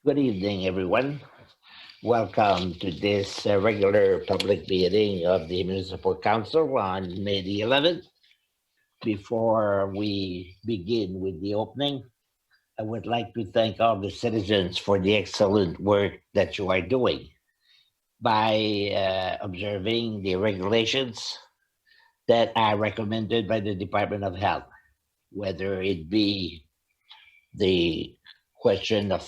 Good evening, everyone. Welcome to this regular public meeting of the Municipal Council on May the 11th. Before we begin with the opening, I would like to thank all the citizens for the excellent work that you are doing by observing the regulations that are recommended by the Department of Health, whether it be the question of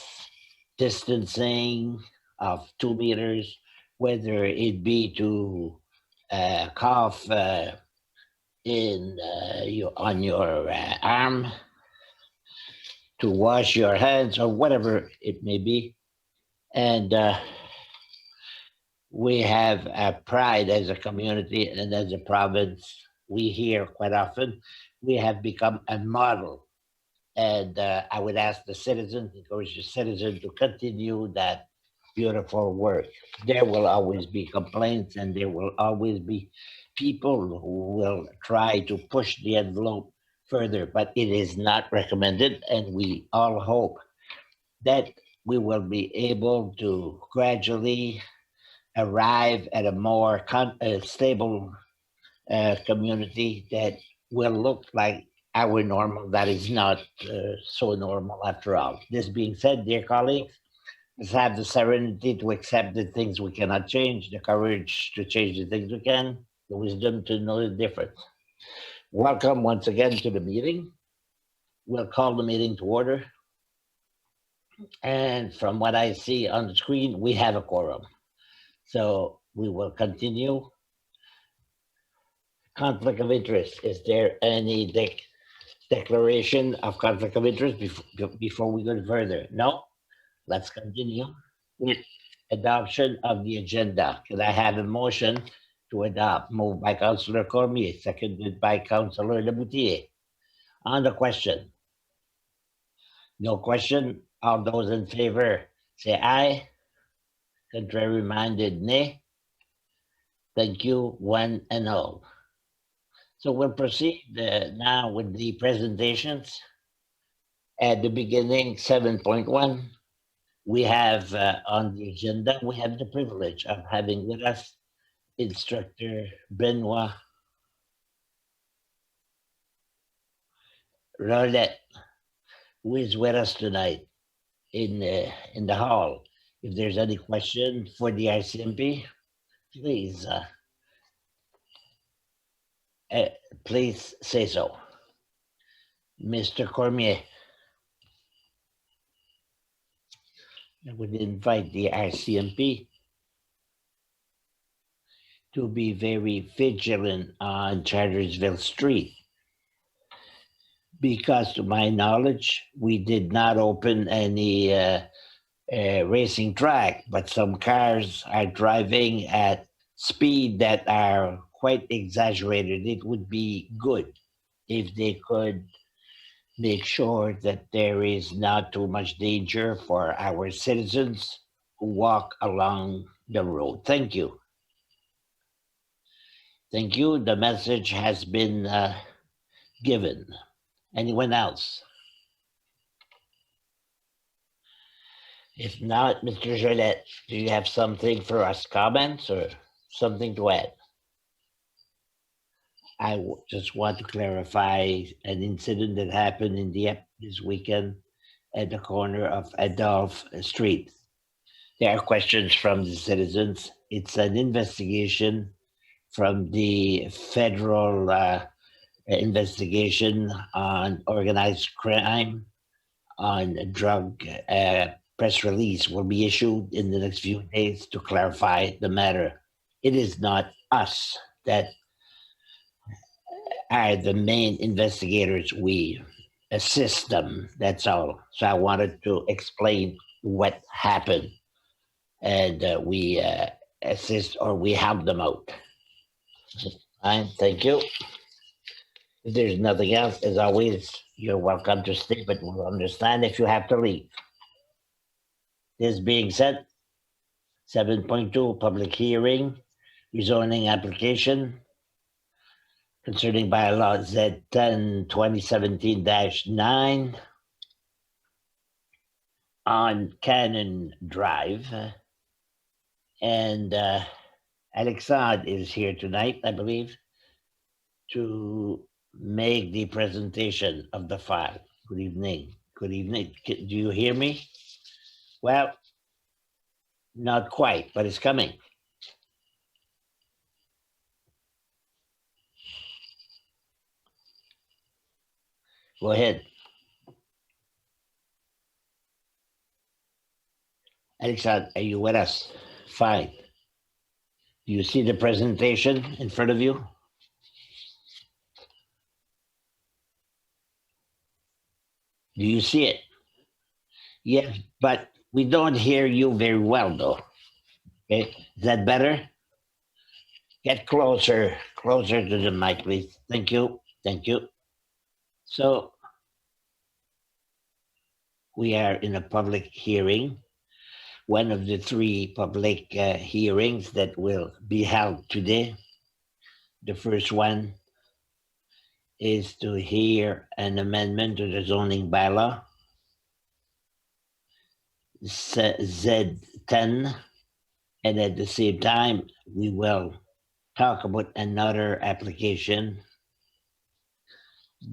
distancing of 2 meters, whether it be to cough on your arm, to wash your hands, or whatever it may be. And we have a pride as a community and as a province. We hear quite often we have become a model. And I would ask the citizens, encourage the citizens to continue that beautiful work. There will always be complaints and there will always be people who will try to push the envelope further, but it is not recommended. And we all hope that we will be able to gradually arrive at a more stable community that will look like our normal that is not so normal after all. This being said, dear colleagues, let's have the serenity to accept the things we cannot change, the courage to change the things we can, the wisdom to know the difference. Welcome once again to the meeting. We'll call the meeting to order. And from what I see on the screen, we have a quorum. So we will continue. Conflict of interest. Is there any declaration of conflict of interest before we go further? No? Let's continue with adoption of the agenda. Can I have a motion to adopt? Moved by Councillor Cormier, seconded by Councillor Leboutillier. On the question. No question. All those in favor say aye. Contrary minded, nay. Thank you, one and all. So we'll proceed now with the presentations. At the beginning, 7.1, we have on the agenda, we have the privilege of having with us Instructor Benoit Rolette, who is with us tonight in the hall. If there's any question for the RCMP, please say so. Mr. Cormier. I would invite the RCMP to be very vigilant on Chartersville Street, because to my knowledge, we did not open any racing track, but some cars are driving at speed that are quite exaggerated. It would be good if they could make sure that there is not too much danger for our citizens who walk along the road. Thank you. Thank you. The message has been given. Anyone else? If not, Mr. Jolette, do you have something for us, comments or something to add? I just want to clarify an incident that happened in Dieppe this weekend at the corner of Adolphe Street. There are questions from the citizens. It's an investigation from the federal investigation on organized crime, on drug. Press release will be issued in the next few days to clarify the matter. It is not us that are the main investigators. We assist them, that's all. So I wanted to explain what happened, and we assist or we help them out. Fine, thank you. If there's nothing else, as always, you're welcome to stay, but we'll understand if you have to leave. This being said, 7.2, public hearing, rezoning application concerning bylaw Z10 2017-9 on Cannon Drive. And Alexandre is here tonight, I believe, to make the presentation of the file. Good evening. Good evening. Do you hear me? Well, not quite, but it's coming. Go ahead. Alexandre, are you with us? Fine. Do you see the presentation in front of you? Do you see it? Yes, but we don't hear you very well, though. Okay, is that better? Get closer to the mic, please. Thank you. Thank you. So we are in a public hearing, one of the three public hearings that will be held today. The first one is to hear an amendment to the zoning bylaw, Z10, and at the same time, we will talk about another application,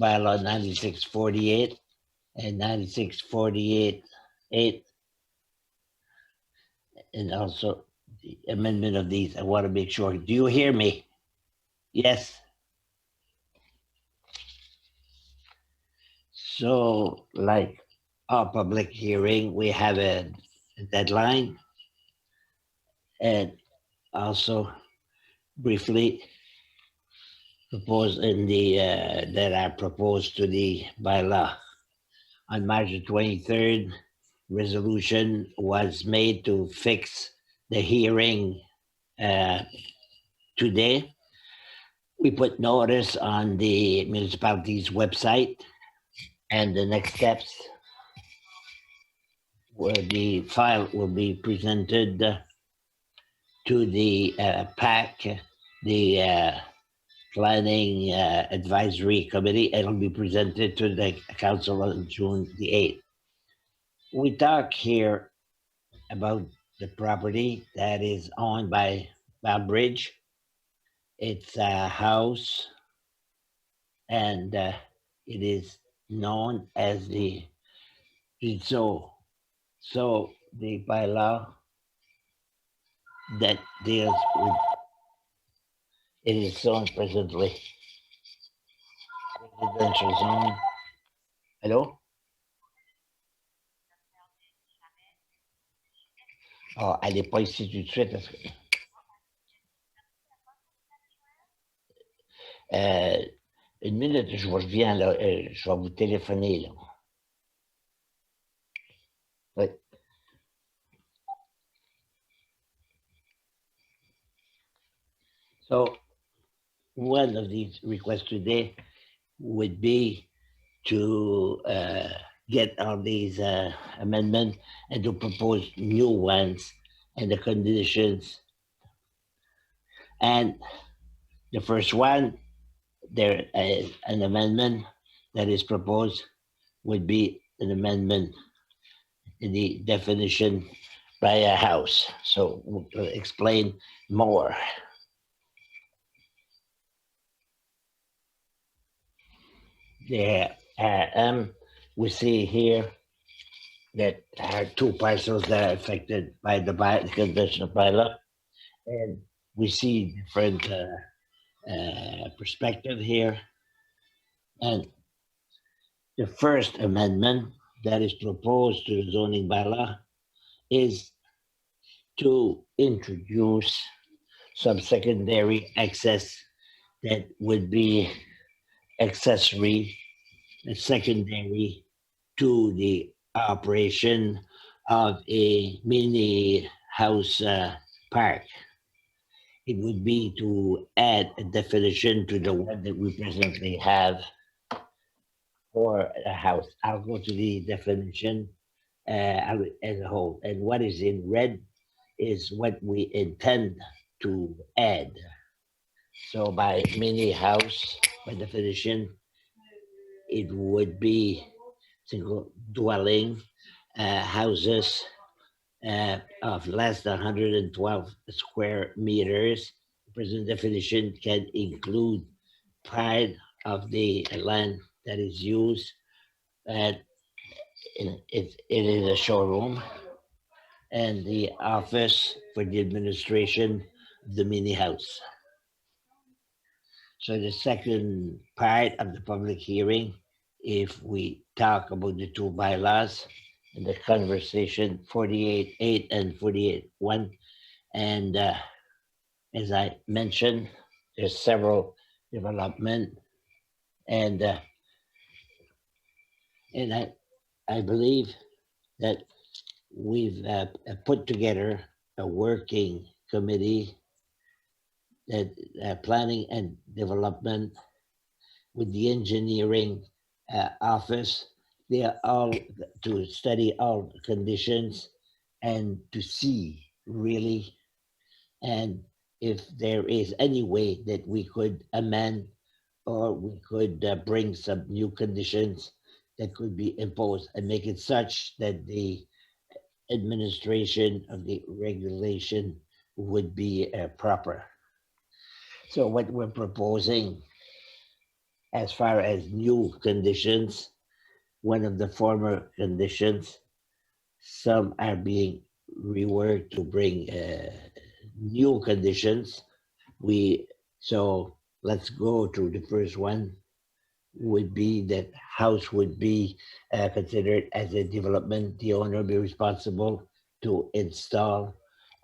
bylaw 9648 and 9648-8, and also the amendment of these. I want to make sure. Do you hear me? Yes. So, like our public hearing, we have a deadline, and also briefly propose in the that are proposed to the bylaw. On March the 23rd, resolution was made to fix the hearing today. We put notice on the municipality's website, and the next steps where the file will be presented to the PAC, the Planning Advisory Committee. It'll be presented to the council on June the 8th. We talk here about the property that is owned by Bridge. It's a house, and it is known as the Rizzo. So the bylaw that deals with it is zoned presently residential zone. Hello? Oh, elle n'est pas ici tout de suite. Une minute, je reviens là. Je vais vous téléphoner là. Oui. So one of these requests today would be to get all these amendments and to propose new ones and the conditions. And the first one, there is an amendment that is proposed would be an amendment in the definition by a house. So we'll explain more. There we see here that there are two parcels that are affected by the conventional bylaw, and we see different perspective here. And the first amendment that is proposed to the zoning bylaw is to introduce some secondary access that would be accessory and secondary to the operation of a mini house park. It would be to add a definition to the one that we presently have for a house. I'll go to the definition as a whole. And what is in red is what we intend to add. So by mini house, by definition, it would be single dwelling houses of less than 112 square meters. The present definition can include part of the land that is used and it is a showroom and the office for the administration of the mini house. So the second part of the public hearing, if we talk about the two bylaws and the conversation 48.8 and 48.1, and as I mentioned, there's several development, and uh, and I believe that we've put together a working committee that planning and development with the engineering office. They are all to study all conditions and to see really, and if there is any way that we could amend or we could bring some new conditions that could be imposed and make it such that the administration of the regulation would be proper. So what we're proposing as far as new conditions, one of the former conditions, some are being reworked to bring new conditions. So let's go to the first one would be that house would be considered as a development. The owner be responsible to install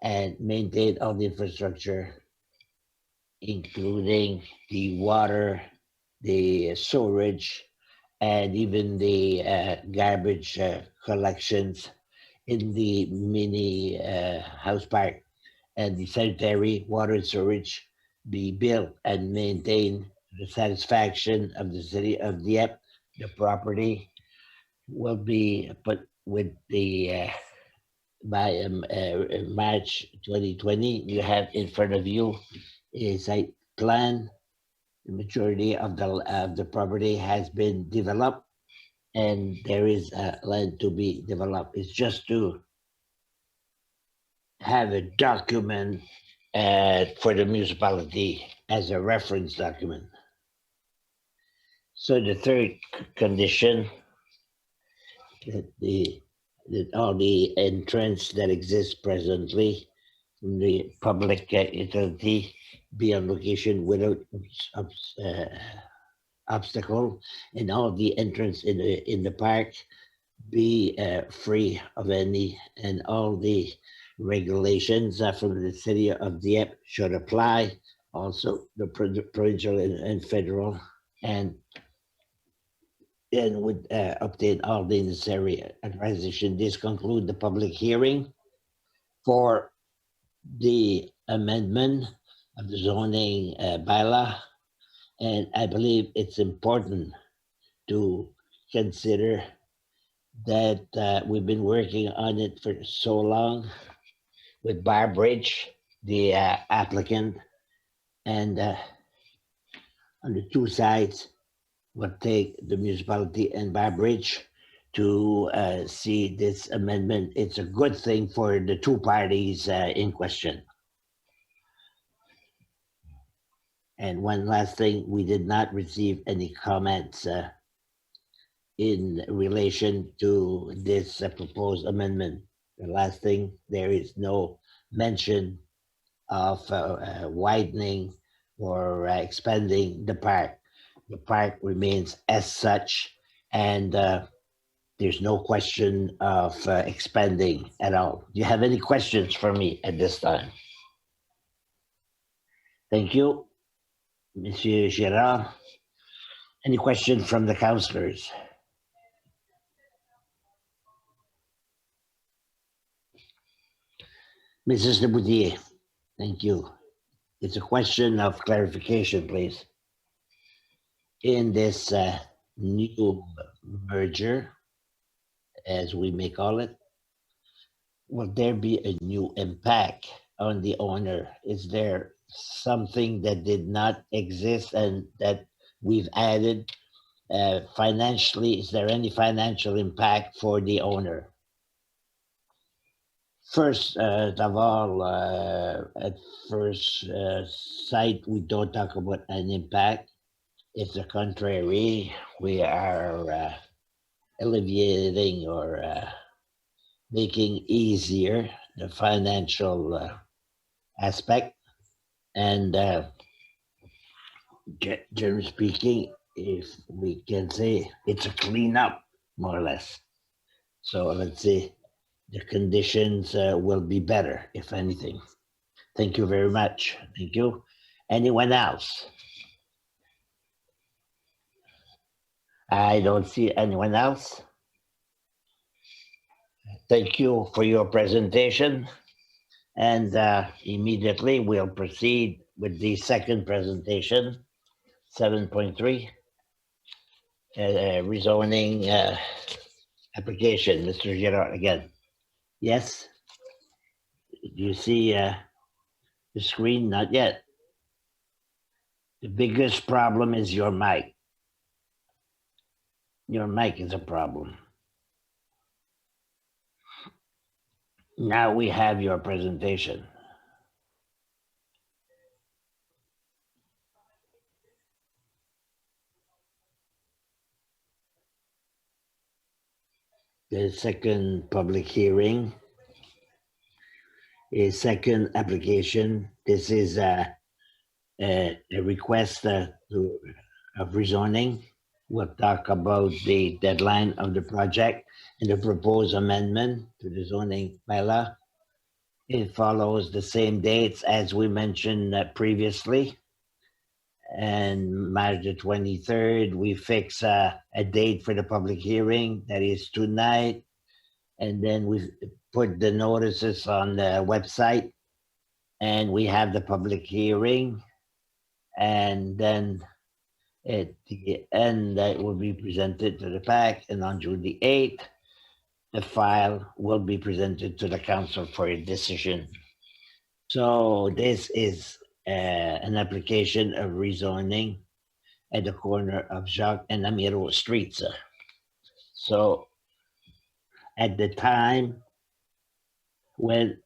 and maintain all the infrastructure, including the water, the storage, and even the garbage collections in the mini house park, and the sanitary water and storage be built and maintained to the satisfaction of the city of Dieppe. The property will be put with the by March 2020. You have in front of you a site plan. The majority of the property has been developed, and there is land to be developed. It's just to have a document for the municipality as a reference document. So the third condition, that all the entrance that exists presently from the public utility be on location without obstacle, and all the entrance in the park be free of any, and all the regulations from the city of Dieppe should apply, also the provincial and federal, and then would obtain all the necessary authorization. This conclude the public hearing for the amendment of the zoning bylaw, and I believe it's important to consider that we've been working on it for so long with Barbridge, the applicant, and on the two sides will take the municipality and Barbridge to see this amendment. It's a good thing for the two parties in question. And one last thing, we did not receive any comments in relation to this proposed amendment. The last thing, there is no mention of widening or expanding the park. The park remains as such, and there's no question of expanding at all. Do you have any questions for me at this time? Thank you, Monsieur Girard. Any questions from the councillors? Mrs. Leboudier, thank you. It's a question of clarification, please. In this new merger, as we may call it, will there be a new impact on the owner? Is there something that did not exist and that we've added financially? Is there any financial impact for the owner? First of all, at first sight, we don't talk about an impact. It's the contrary. We are alleviating or making easier the financial aspect. And generally speaking, if we can say it's a cleanup, more or less. So let's say the conditions will be better, if anything. Thank you very much. Thank you. Anyone else? I don't see anyone else. Thank you for your presentation. And immediately we'll proceed with the second presentation, 7.3, rezoning application. Mr. Gerard again. Yes? Do you see the screen? Not yet. The biggest problem is your mic. Your mic is a problem. Now we have your presentation. The second public hearing, a second application. This is a request of rezoning. We'll talk about the deadline of the project and the proposed amendment to the zoning bylaw. It follows the same dates as we mentioned previously. And March the 23rd, we fix a date for the public hearing, that is tonight. And then we put the notices on the website, and we have the public hearing. And then at the end, that will be presented to the PAC, and on June the 8th, the file will be presented to the council for a decision. So this is an application of rezoning at the corner of Jacques and Amiro Streets. So at the time when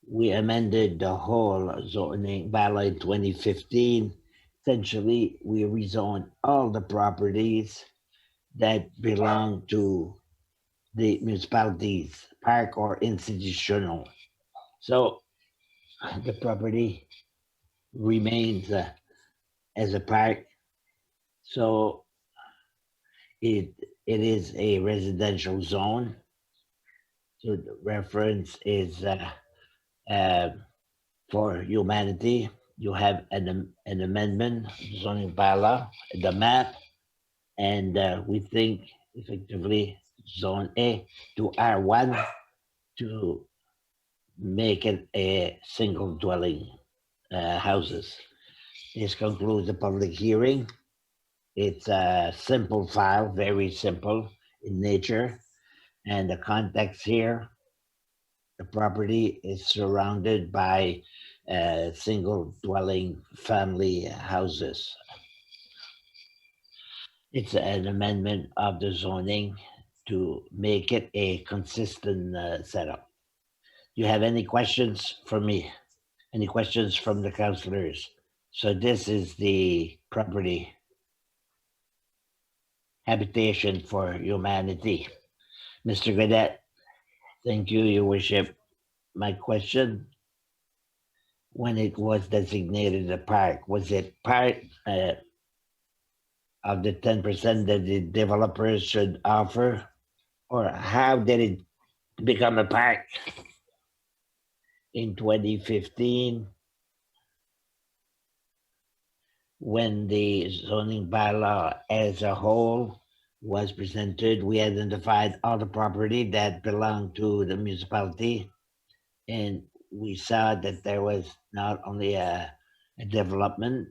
we amended the whole zoning bylaw in 2015, essentially we rezoned all the properties that belong to the municipalities, park or institutional. So the property remains as a park. So it is a residential zone. So the reference is for humanity. You have an amendment, zoning bylaw, the map, and we think effectively zone A to R1 to make it a single dwelling houses. This concludes the public hearing. It's a simple file, very simple in nature. And the context here, the property is surrounded by single dwelling family houses. It's an amendment of the zoning to make it a consistent setup. Do you have any questions for me? Any questions from the councilors? So this is the property habitation for humanity. Mr. Gadet, thank you, your worship. My question, when it was designated a park, was it part of the 10% that the developers should offer? Or how did it become a park in 2015 when the zoning bylaw as a whole was presented? We identified all the property that belonged to the municipality, and we saw that there was not only a development,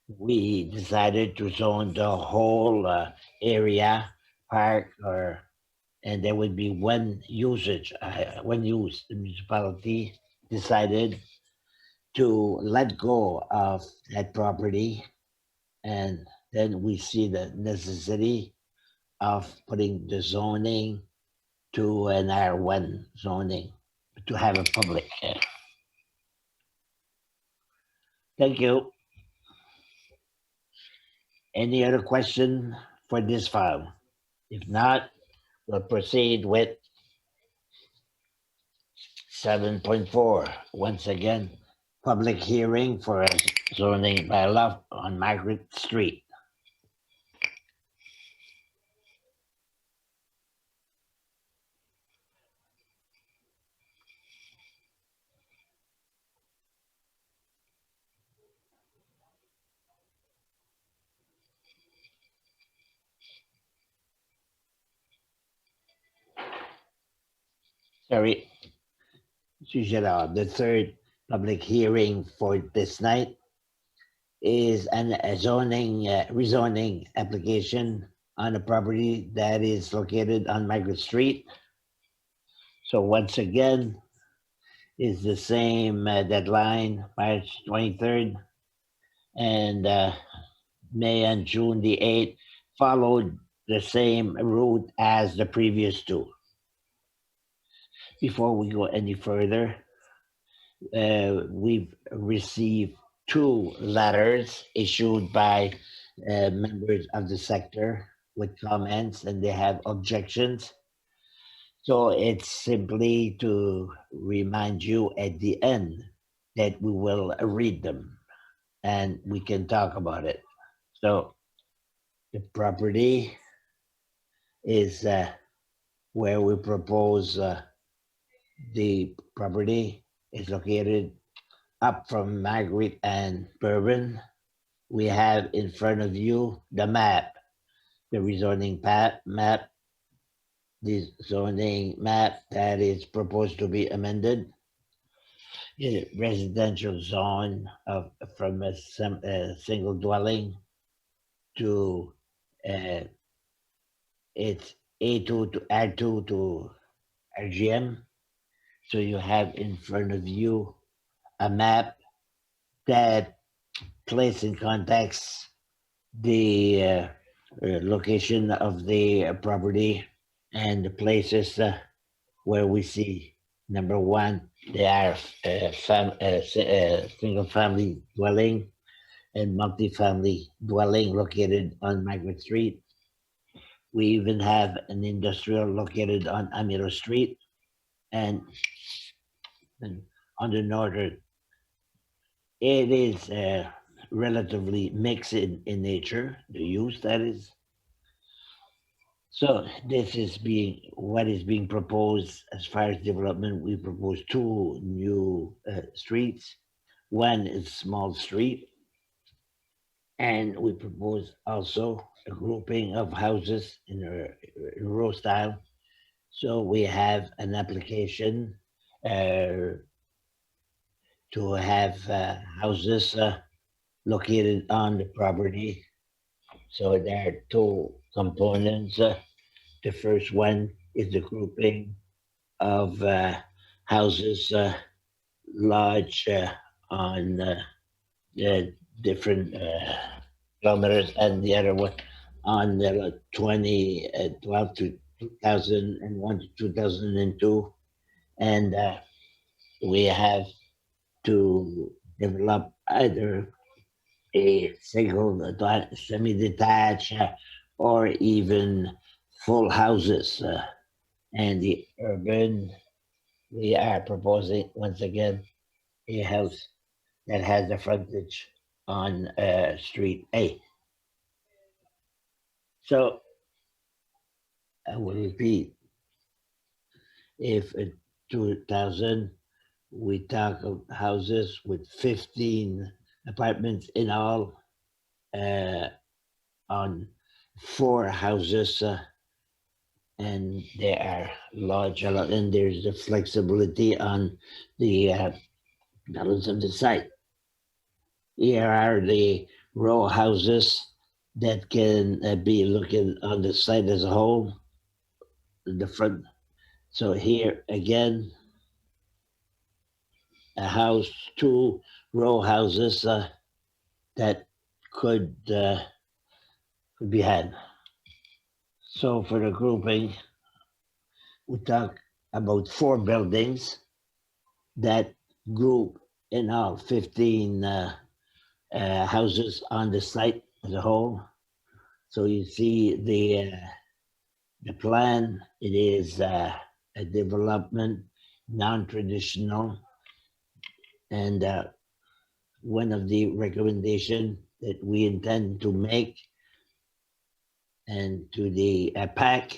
we decided to zone the whole area park, and there would be one usage, one use. The municipality decided to let go of that property, and then we see the necessity of putting the zoning to an R1 zoning to have a public. Thank you. Any other question for this file? If not, we'll proceed with 7.4. Once again, public hearing for a zoning bylaw on Margaret Street. Sorry, the third public hearing for this night is a zoning rezoning application on a property that is located on Margaret Street. So once again, is the same deadline, March 23rd, and May and June the 8th followed the same route as the previous two. Before we go any further, we've received two letters issued by members of the sector with comments, and they have objections. So it's simply to remind you at the end that we will read them and we can talk about it. So the property is where we propose the property is located up from Margaret and Bourbon. We have in front of you the map, the rezoning map, the zoning map that is proposed to be amended. Residential zone of from a single dwelling to it's A2 to R2 to RGM. So you have in front of you a map that places in context the location of the property and the places where we see number one, there are single family dwelling and multi-family dwelling located on Margaret Street. We even have an industrial located on Amiro Street, and on the northern, it is relatively mixed in nature, the use that is. So this is what is being proposed as far as development. We propose two new streets. One is small street, and we propose also a grouping of houses in a row style. So we have an application to have houses located on the property. So there are two components. The first one is the grouping of houses large on the different kilometers, and the other one on the 2012 to 2001 to 2002. And we have to develop either a single semi-detached or even full houses. And the urban, we are proposing once again a house that has a frontage on Street A. So I will repeat, if in 2000 we talk of houses with 15 apartments in all, on 4 houses, and they are large, and there's the flexibility on the balance of the site. Here are the row houses that can be looking on the site as a whole, the front. So here again, a house, 2 row houses that could be had. So for the grouping, we talk about 4 buildings that group in all 15 houses on the site as a whole. So you see the plan. It is a development, non-traditional, and one of the recommendations that we intend to make and to the PAC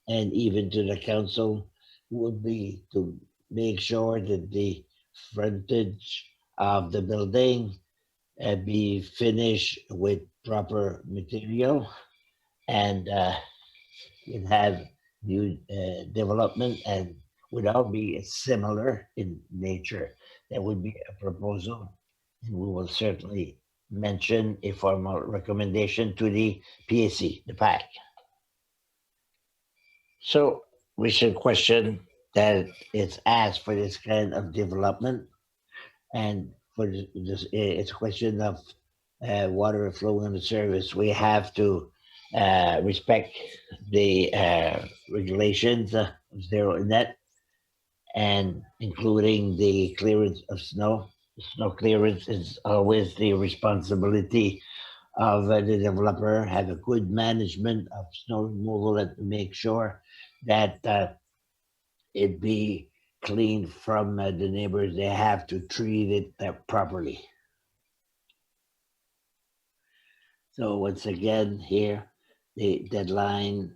and even to the council would be to make sure that the frontage of the building be finished with proper material and it have new development and would all be similar in nature. That would be a proposal, and we will certainly mention a formal recommendation to the PAC, the PAC. So we should question that it's asked for this kind of development, and for this, it's a question of water flowing on the surface. We have to respect the regulations of zero net, and including the clearance of snow. Snow clearance is always the responsibility of the developer. Have a good management of snow removal and to make sure that it be clean from the neighbors. They have to treat it properly. So once again, here, the deadline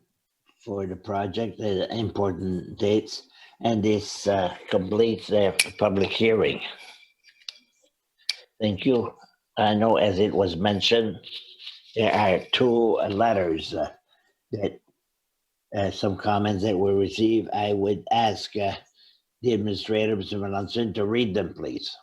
for the project, the important dates, and this completes the public hearing. Thank you. I know, as it was mentioned, there are 2 letters that some comments that were received. I would ask the administrator, Mr. Melanson, to read them, please.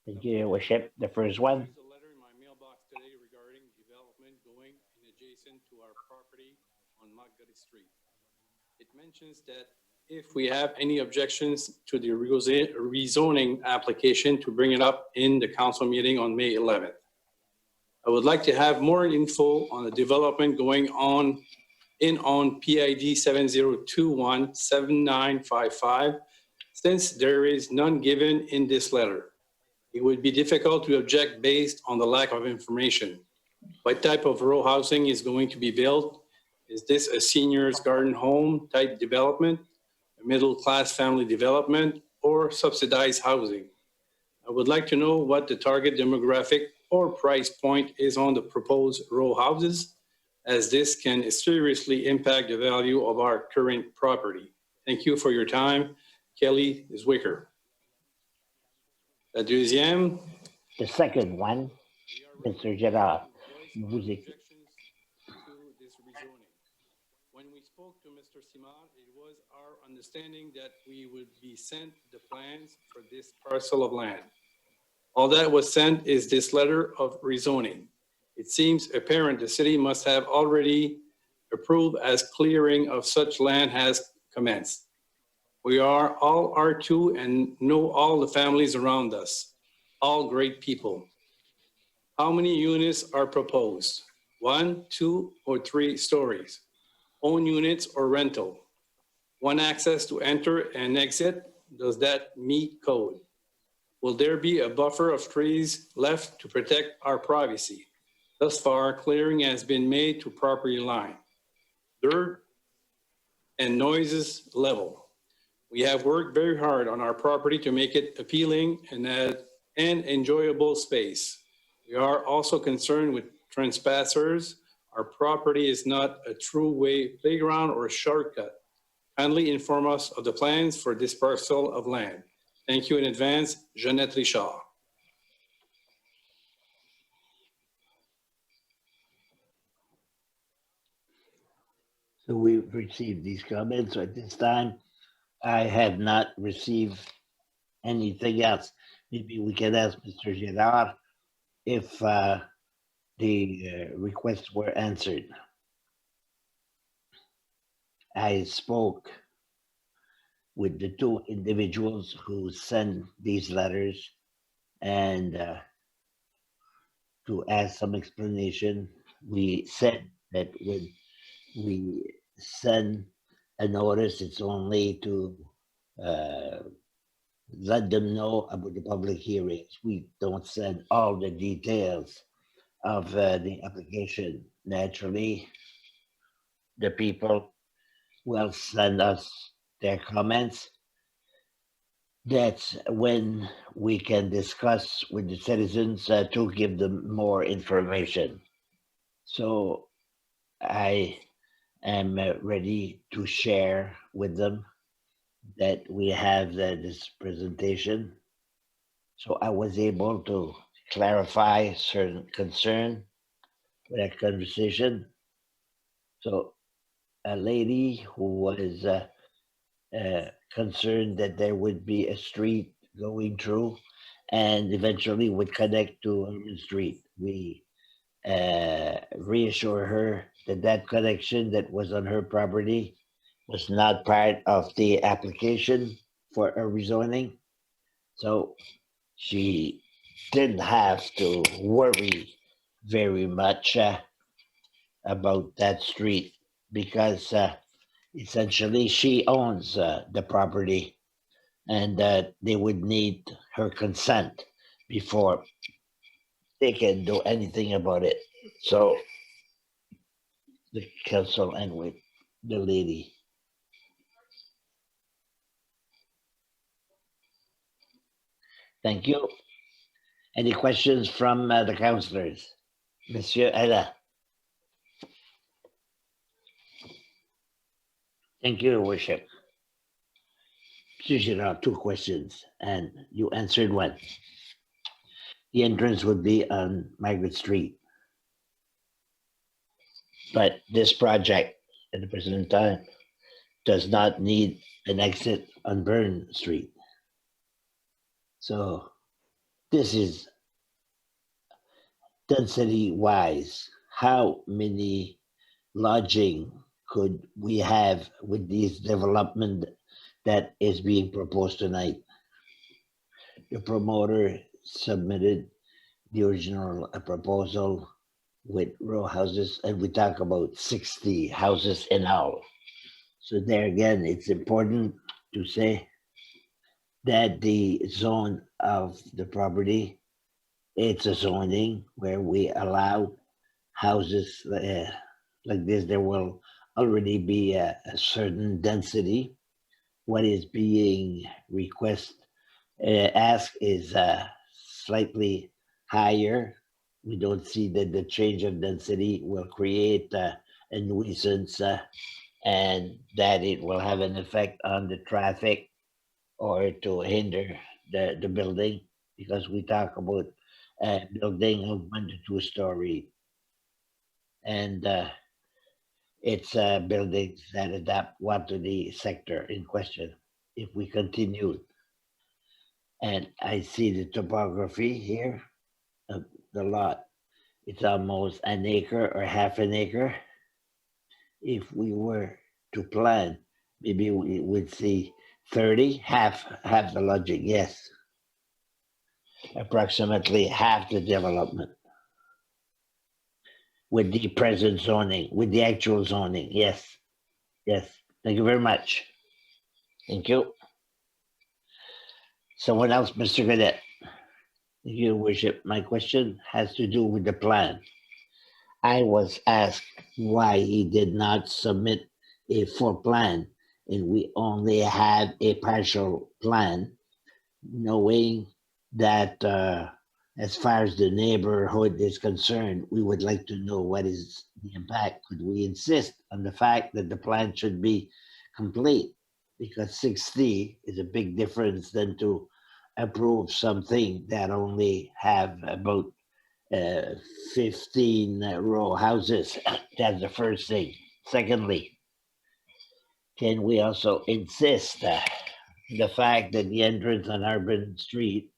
Thank you, Your Worship. The first one. There's a letter in my mailbox today regarding development going in adjacent to our property on Montgomery Street. It mentions that if we have any objections to the rezoning application, to bring it up in the council meeting on May 11th. I would like to have more info on the development going on PID 70217955, since there is none given in this letter. It would be difficult to object based on the lack of information. What type of row housing is going to be built? Is this a seniors garden home type development, a middle-class family development, or subsidized housing? I would like to know what the target demographic or price point is on the proposed row houses, as this can seriously impact the value of our current property. Thank you for your time. Kelly Zwicker. La deuxième. The second one, Mr. Gerard. Objections to this rezoning. When we spoke to Mr. Simard, it was our understanding that we would be sent the plans for this parcel of land. All that was sent is this letter of rezoning. It seems apparent the city must have already approved as clearing of such land has commenced. We are all R2 and know all the families around us, all great people. How many units are proposed? 1, 2, or 3 stories? Own units or rental? One access to enter and exit? Does that meet code? Will there be a buffer of trees left to protect our privacy? Thus far, clearing has been made to property line. Dirt and noises level. We have worked very hard on our property to make it appealing and an enjoyable space. We are also concerned with trespassers. Our property is not a true way playground or a shortcut. Kindly inform us of the plans for this parcel of land. Thank you in advance, Jeanette Richard. So we've received these comments. So at this time, I have not received anything else. Maybe we can ask Mr. Gerard if the requests were answered. I spoke with the 2 individuals who sent these letters and to ask some explanation. We said that when we send a notice. It's only to uh, let them know about the public hearings. We don't send all the details of the application. Naturally, the people will send us their comments. That's when we can discuss with the citizens to give them more information. So I am ready to share with them that we have this presentation. So I was able to clarify certain concern with that conversation. So a lady who was concerned that there would be a street going through and eventually would connect to Urban Street. We reassure her that that connection that was on her property was not part of the application for a rezoning. So she didn't have to worry very much about that street because essentially she owns the property and they would need her consent before they can do anything about it. So the council and with the lady. Thank you. Any questions from the councillors? Monsieur Ella. Thank you, Your Worship. Monsieur Girard, two questions, and you answered one. The entrance would be on Margaret Street. But this project at the present time does not need an exit on Burn Street. So this is density wise. How many lodging could we have with this development that is being proposed tonight? The promoter submitted the original proposal with row houses, and we talk about 60 houses in all. So there again, it's important to say that the zone of the property, it's a zoning where we allow houses like this. There will already be a certain density. What is being asked is slightly higher. We don't see that the change of density will create a nuisance and that it will have an effect on the traffic or to hinder the building, because we talk about a building of 1 to 2 story, and it's buildings that adapt what to the sector in question. If we continue, and I see the topography here of the lot, it's almost an acre or half an acre. If we were to plan, maybe we would see 30, half the logic, yes. Approximately half the development with the present zoning, with the actual zoning. Yes, yes. Thank you very much. Thank you. Someone else, Mr. Gadet. Thank you, Your Worship. My question has to do with the plan. I was asked why he did not submit a full plan and we only have a partial plan, knowing that as far as the neighborhood is concerned, we would like to know what is the impact. Could we insist on the fact that the plan should be complete? Because 60 is a big difference than to approve something that only have about 15 row houses. That's the first thing. Secondly, can we also insist the fact that the entrance on Urban Street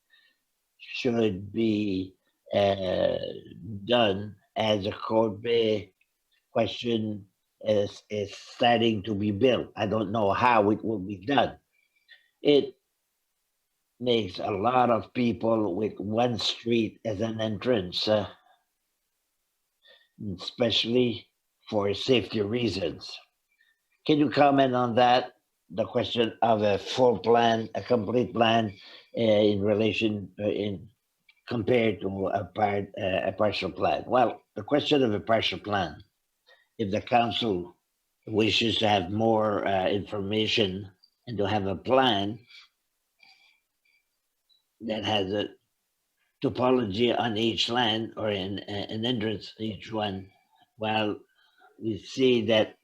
should be done as a code question is starting to be built. I don't know how it will be done. It makes a lot of people with one street as an entrance, especially for safety reasons. Can you comment on that? The question of a full plan, a complete plan in relation, in compared to a partial plan. Well, the question of a partial plan, if the council wishes to have more information and to have a plan that has a topology on each land or in an entrance each one, well, we see that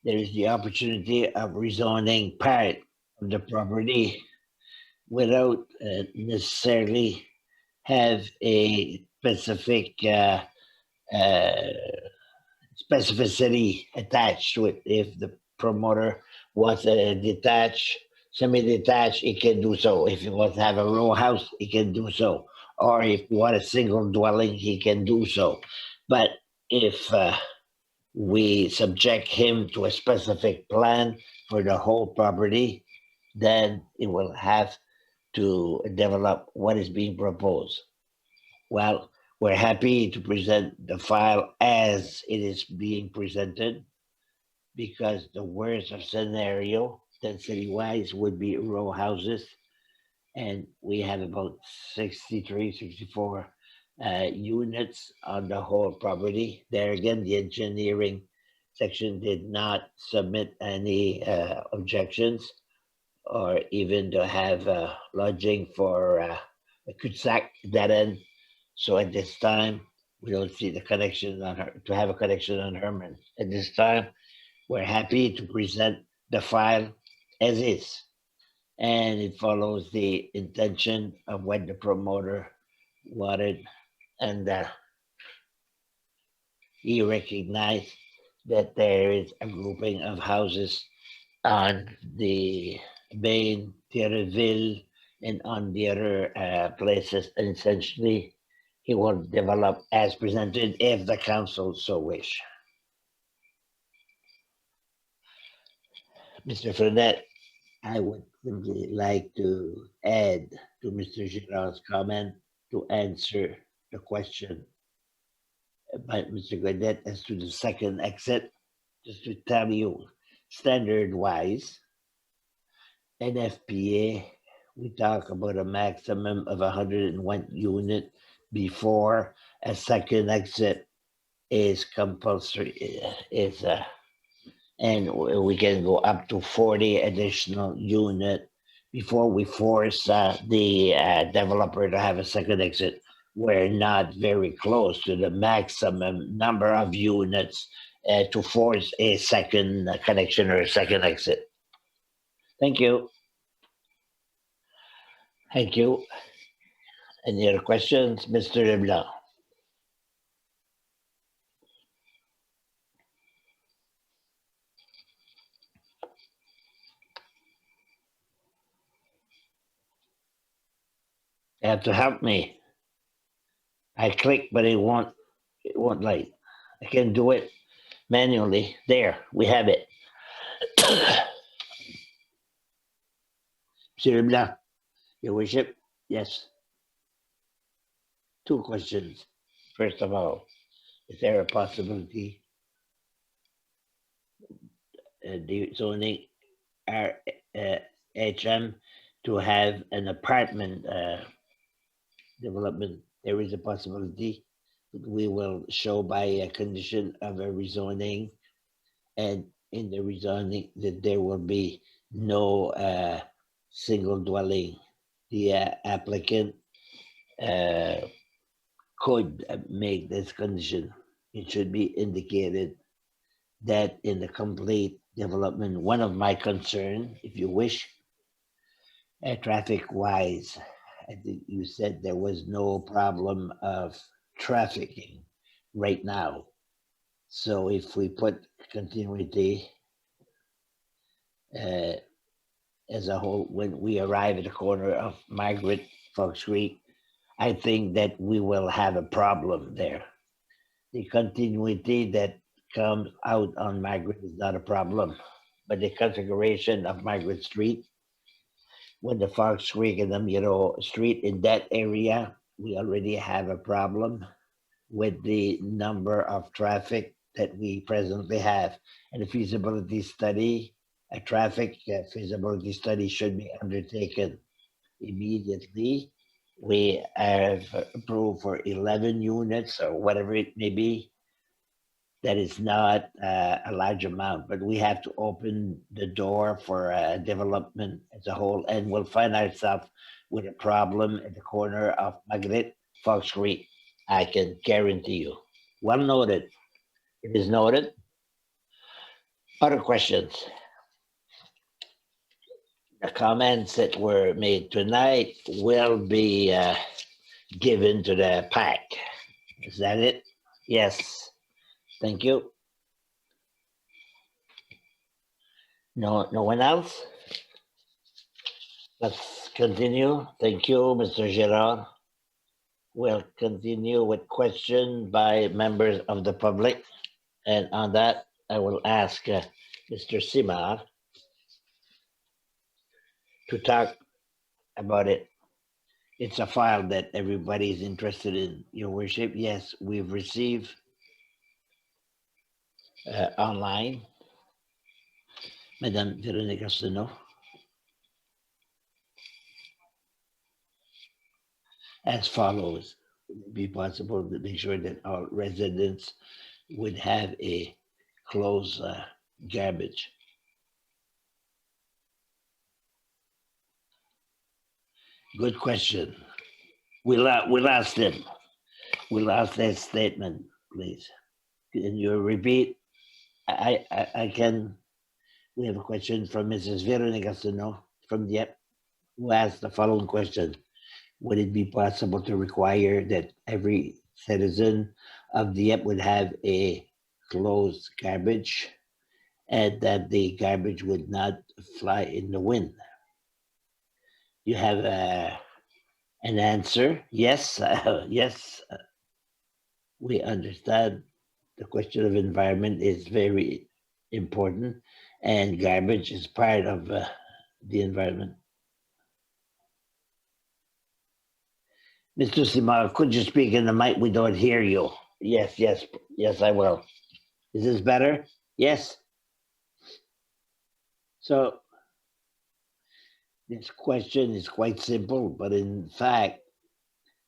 there is the opportunity of rezoning part of the property without necessarily have a specific uh, specificity attached to it. If the promoter wants a detached, semi-detached, he can do so. If he wants to have a row house, he can do so. Or if you want a single dwelling, he can do so. But if we subject him to a specific plan for the whole property, then it will have to develop what is being proposed. Well, we're happy to present the file as it is being presented because the worst of scenario, density-wise, would be row houses. And we have about 63, 64 units on the whole property. There again, the engineering section did not submit any objections or even to have lodging for a cul-de-sac dead end. So at this time, we don't see the connection on her, to have a connection on Herman. At this time, we're happy to present the file as is. And it follows the intention of what the promoter wanted. And he recognized that there is a grouping of houses on the main Ville and on the other places. And essentially, he will develop as presented if the council so wish. Mr. Frenette, I would simply like to add to Mr. Girard's comment to answer the question by Mr. Godet as to the second exit. Just to tell you, standard-wise, NFPA, we talk about a maximum of 101 unit before a second exit is compulsory, and we can go up to 40 additional unit before we force the developer to have a second exit. We're not very close to the maximum number of units to force a second connection or a second exit. Thank you. Thank you. Any other questions, Mr. Leblanc? You have to help me. I click, but it won't light. I can do it manually. There, we have it. Monsieur Leblanc, your worship, yes. Two questions. First of all, is there a possibility the zoning HM to have an apartment development? There is a possibility. We will show by a condition of a rezoning, and in the rezoning that there will be no single dwelling. The applicant could make this condition. It should be indicated that in the complete development, one of my concern, if you wish, traffic wise, I think you said there was no problem of trafficking right now. So if we put continuity as a whole, when we arrive at the corner of Margaret Fox Street, I think that we will have a problem there. The continuity that comes out on Margaret is not a problem, but the configuration of Margaret Street, when the Fox Creek and the Miro Street in that area, we already have a problem with the number of traffic that we presently have. And a feasibility study, a traffic feasibility study should be undertaken immediately. We have approved for 11 units or whatever it may be. That is not a large amount, but we have to open the door for development as a whole, and we'll find ourselves with a problem at the corner of Margaret Fox Creek. I can guarantee you. Well noted. It is noted. Other questions? The comments that were made tonight will be given to the pack. Is that it? Yes. Thank you. No one else? Let's continue. Thank you, Mr. Girard. We'll continue with questions by members of the public. And on that, I will ask Mr. Simard to talk about it. It's a file that everybody's interested in, Your Worship. Yes, we've received online. Madame Véronique Arsenault. As follows: would it be possible to make sure that all residents would have a closed garbage? Good question. We'll ask them. We'll ask that statement, please. Can you repeat? I can. We have a question from Mrs. Véronique Arsenault from Dieppe, who asked the following question: would it be possible to require that every citizen of Dieppe would have a closed garbage and that the garbage would not fly in the wind? You have an answer? Yes, yes. We understand the question of environment is very important, and garbage is part of the environment. Mr. Simar, could you speak in the mic? We don't hear you. Yes, I will. Is this better? Yes. So this question is quite simple, but in fact,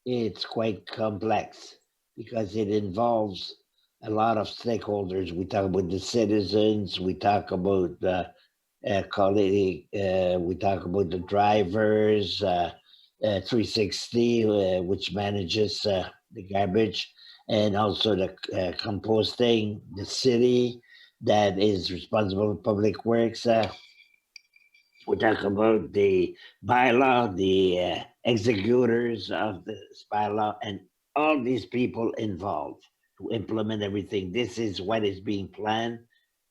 it's quite complex because it involves a lot of stakeholders. We talk about the citizens, we talk about the colleague, we talk about the drivers, 360, which manages the garbage, and also the composting, the city that is responsible for public works. We talk about the bylaw, the executors of this bylaw, and all these people involved to implement everything. This is what is being planned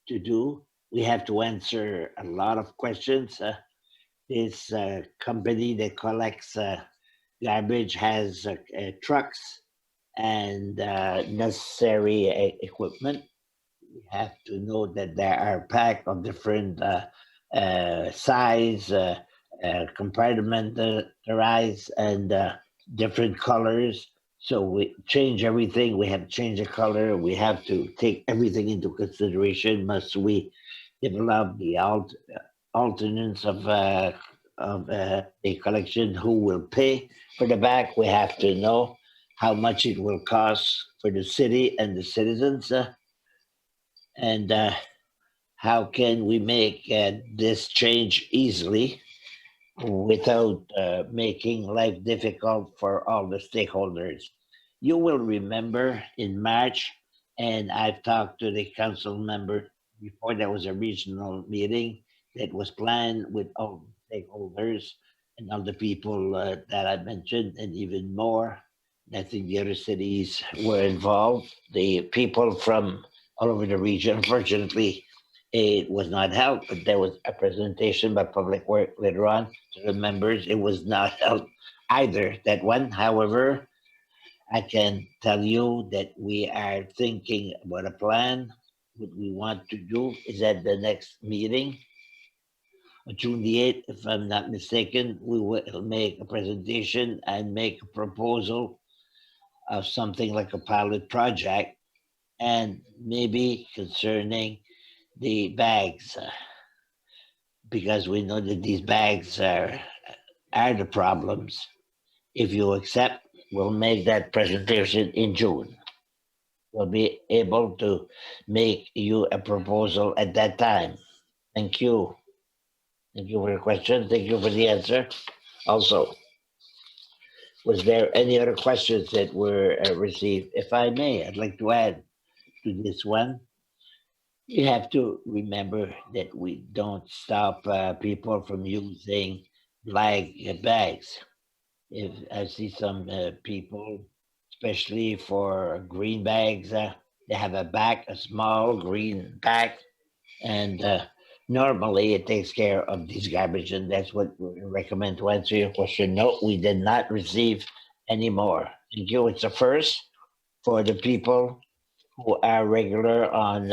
to do. We have to answer a lot of questions. This company that collects garbage has trucks and necessary equipment. We have to know that there are a pack of different size, compartmentalized, and different colors. So we change everything. We have to change the color. We have to take everything into consideration. Must we develop the alternates of a collection? Who will pay for the bag? We have to know how much it will cost for the city and the citizens, and how can we make this change easily without making life difficult for all the stakeholders. You will remember in March, and I've talked to the council member before, there was a regional meeting that was planned with all stakeholders and all the people that I mentioned, and even more. I think the other cities were involved. The people from all over the region, unfortunately, it was not held, but there was a presentation by Public Work later on to the members. It was not held either, that one. However, I can tell you that we are thinking about a plan. What we want to do is at the next meeting, on June the 8th, if I'm not mistaken, we will make a presentation and make a proposal of something like a pilot project and maybe concerning the bags, because we know that these bags are the problems. If you accept, we'll make that presentation in June. We'll be able to make you a proposal at that time. Thank you. Thank you for your question. Thank you for the answer. Also, was there any other questions that were received? If I may, I'd like to add to this one. You have to remember that we don't stop people from using black bags. If I see some people, especially for green bags, they have a bag, a small green bag, and normally it takes care of this garbage, and that's what we recommend to answer your question. No, we did not receive any more. Thank you. It's a first for the people who are regular on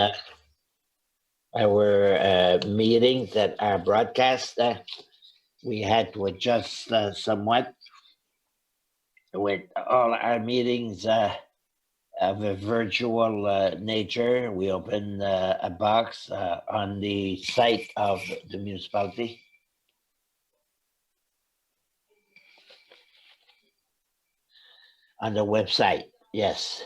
our meetings that are broadcast. We had to adjust somewhat with all our meetings of a virtual nature. We open a box on the site of the municipality. On the website, yes.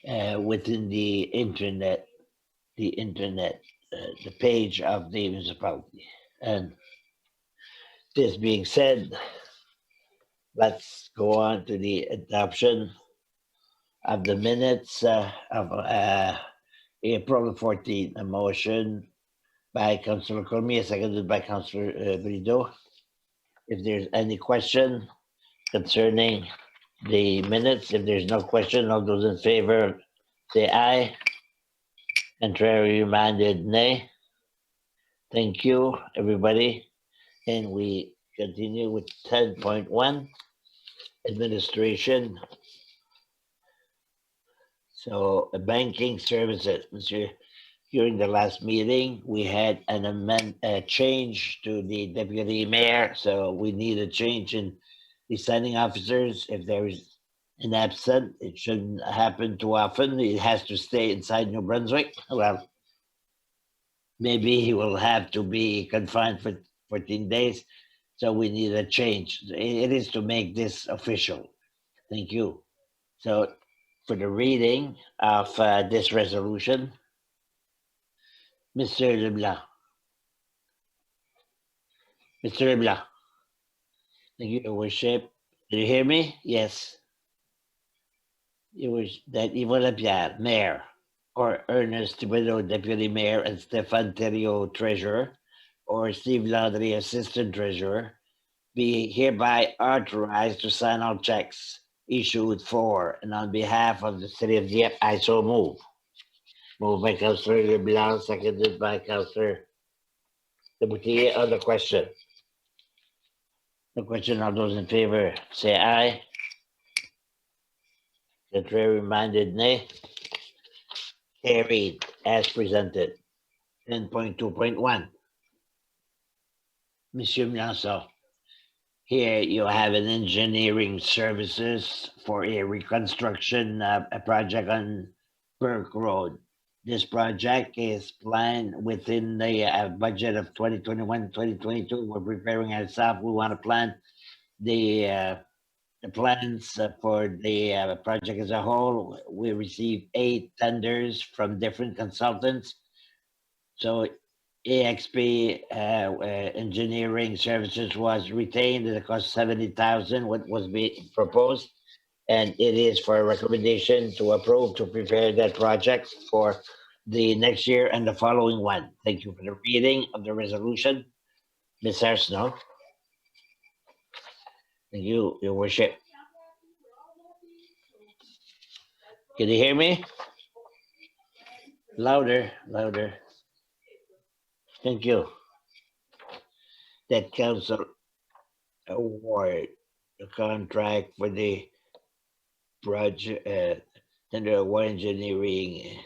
Within the internet, the page of the municipality. And this being said, let's go on to the adoption of the minutes of April 14th. A motion by Councillor Cormier, seconded by Councillor Brideau. If there's any question concerning the minutes, if there's no question, all those in favor say aye. Contrary minded, nay. Thank you, everybody. And we continue with 10.1, administration. So banking services, Monsieur. During the last meeting, we had a change to the deputy mayor. So we need a change in the signing officers. If there is an absent, it shouldn't happen too often. It has to stay inside New Brunswick. Well, maybe he will have to be confined for 14 days. So we need a change. It is to make this official. Thank you. So for the reading of this resolution, Mr. Leblanc. Mr. Leblanc. Thank you, Your Worship. Did you hear me? Yes. It was that Yvonne Lapierre, Mayor, or Ernest Thibodeau, Deputy Mayor, and Stefan Theriault, Treasurer, or Steve Laundry, Assistant Treasurer, be hereby authorized to sign all checks issued for and on behalf of the City of Dieppe. I so move. Moved by Councillor Leblanc, seconded by Councillor Leboutillier. On the question. The question, all those in favor say aye. Contrary minded, nay. Carried as presented. 10.2.1. Monsieur Melançon, here you have an engineering services for a reconstruction a project on Burke Road. This project is planned within the budget of 2021-2022. We're preparing ourselves. We want to plan the plans for the project as a whole. We received 8 tenders from different consultants. So AXP Engineering Services was retained at a cost 70,000, what was being proposed. And it is for a recommendation to approve to prepare that project for the next year and the following one. Thank you for the reading of the resolution. Ms. Arsenault. Thank you, Your Worship. Can you hear me? Louder, louder. Thank you. That council award the contract for the project tender award engineering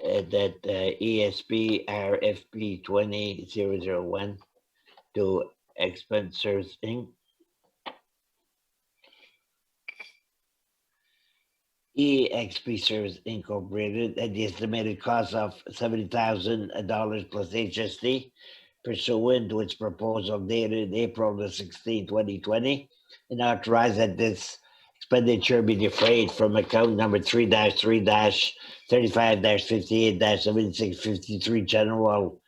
that ESP RFP 20001 to Expensers Inc. EXP Service Incorporated at the estimated cost of $70,000 plus HST pursuant to its proposal dated April the 16th, 2020, and authorize that this expenditure be defrayed from account number 3-3-35-58-7653 General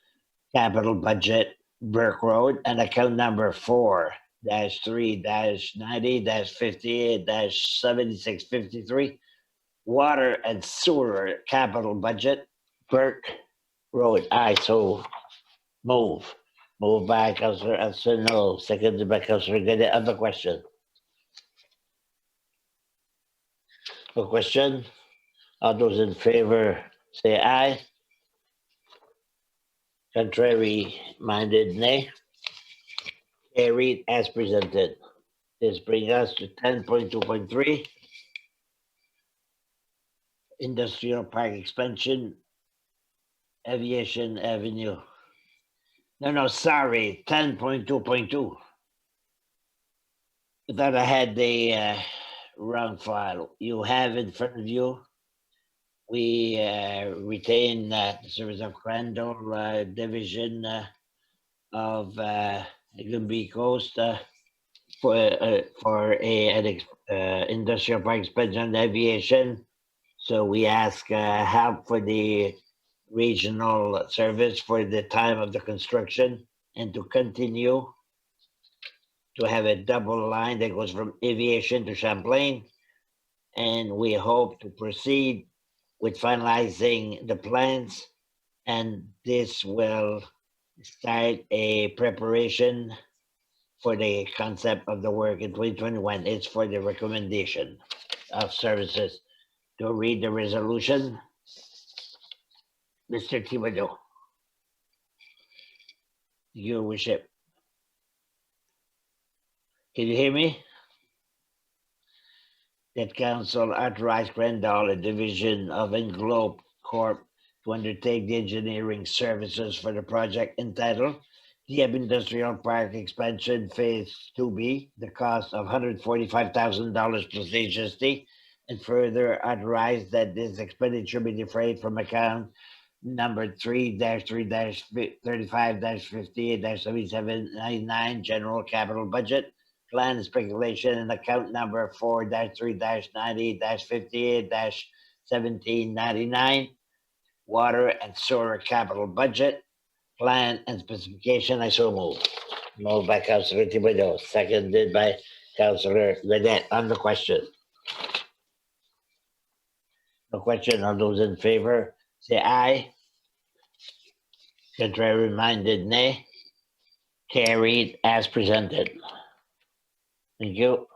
Capital Budget Burke Road and account number 4-3-90-58-7653 Water and Sewer Capital Budget Burke Road. I so move. Moved by Councillor Arsenault, seconded by Councillor Gade. Other question? No question? All those in favor say aye. Contrary minded, nay. Carried as presented. This brings us to 10.2.3. Industrial Park Expansion, Aviation Avenue. No, sorry, 10.2.2. I thought I had the wrong file. You have in front of you, we retain the service of Crandall Division of Gumby Coast for an industrial park expansion and aviation. So we ask help for the regional service for the time of the construction and to continue to have a double line that goes from aviation to Champlain. And we hope to proceed with finalizing the plans, and this will start a preparation for the concept of the work in 2021. It's for the recommendation of services. To read the resolution, Mr. Thibodeau. Your worship. Can you hear me? That council authorized Crandall, a division of Englobe Corp, to undertake the engineering services for the project entitled Dieppe Industrial Park Expansion Phase 2B, the cost of $145,000 plus HST, and further authorize that this expenditure be defrayed from account number 3-3-35-58-7799 General Capital Budget Plan and Speculation, and account number 4-3-90-58-1799 Water and Sewer Capital Budget Plan and Specification. I so move. Moved by Councillor Thibodeau, seconded by Councillor Vedette. On the question. No question. All those in favor say aye. Contrary minded, nay. Carried as presented. Thank you.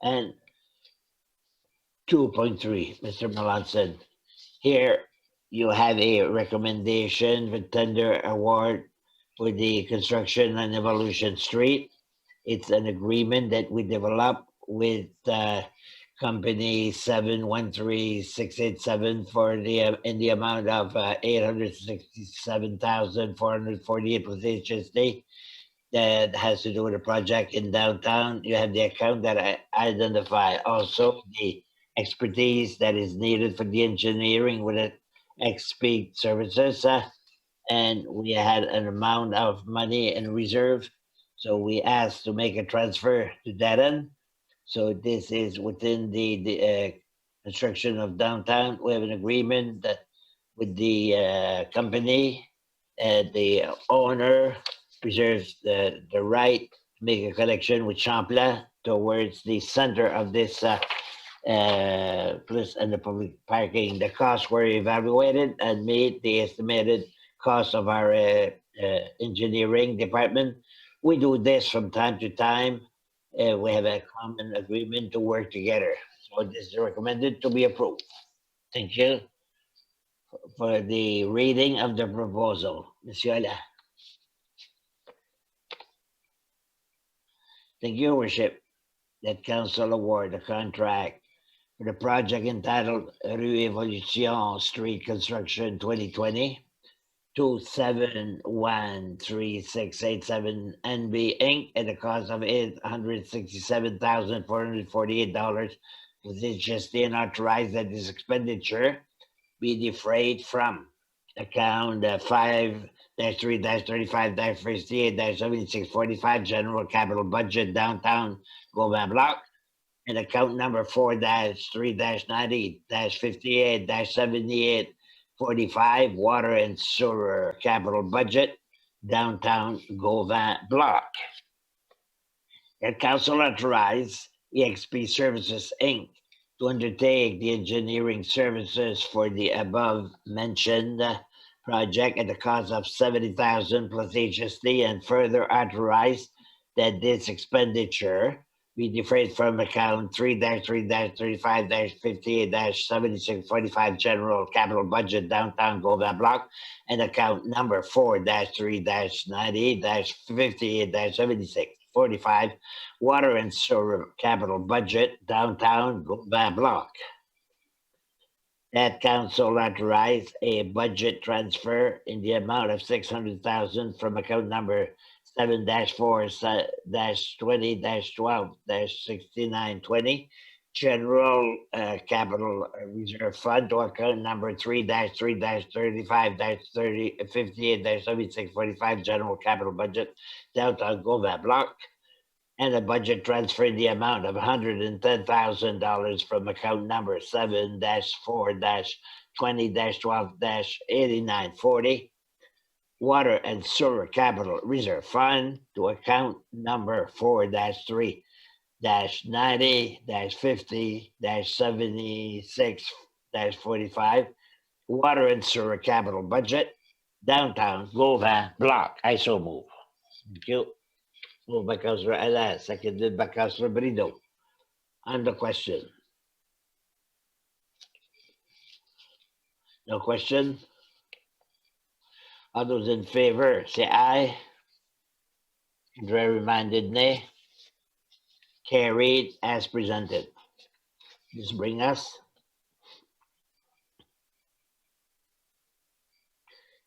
And 2.3, Mr. Melanson. Here you have a recommendation for tender award for the construction on Evolution Street. It's an agreement that we developed with company 713687 for the in the amount of 867,448 plus HST. That has to do with a project in downtown. You have the account that I identify. Also, the expertise that is needed for the engineering with it, XP services. And we had an amount of money in reserve. So we asked to make a transfer to that end. So this is within the construction of downtown. We have an agreement that with the company, the owner preserves the right to make a connection with Champlain towards the center of this place and the public parking. The costs were evaluated and made the estimated cost of our engineering department. We do this from time to time. We have a common agreement to work together. So this is recommended to be approved. Thank you for the reading of the proposal. Monsieur Alla. Thank you, Your Worship. That council award the contract for the project entitled Rue Evolution Street Construction 2020 to 713-687 NB Inc. at the cost of $867,448 It's just being authorized that this expenditure be defrayed from account 5-3-35-58-7645 general capital budget downtown Govan block and account number 4-3-90-58-78-78-45 water and sewer capital budget downtown Govan block. That council authorize EXP Services Inc. to undertake the engineering services for the above mentioned project at the cost of 70,000 plus HST and further authorize that this expenditure be defrayed from account 3-3-35-58-7645 general capital budget downtown Govan block and account number 4-3-90-58-7645 water and sewer capital budget downtown Govan block. That council authorized a budget transfer in the amount of 600,000 from account number 7-4-20-12-6920 general capital reserve fund to account number 3-3-35-58-7645 general capital budget downtown Govan block and a budget transfer in the amount of $110,000 from account number 7-4-20-12-8940 water and sewer capital reserve fund to account number 4-3-90-50-76-45 water and sewer capital budget downtown Govan block. I so move. Thank you. Moved by Councilor Ala, seconded by Councilor Brito. On the question. No question? All those in favor, say aye. Contrary minded, nay. Carried as presented. This bring us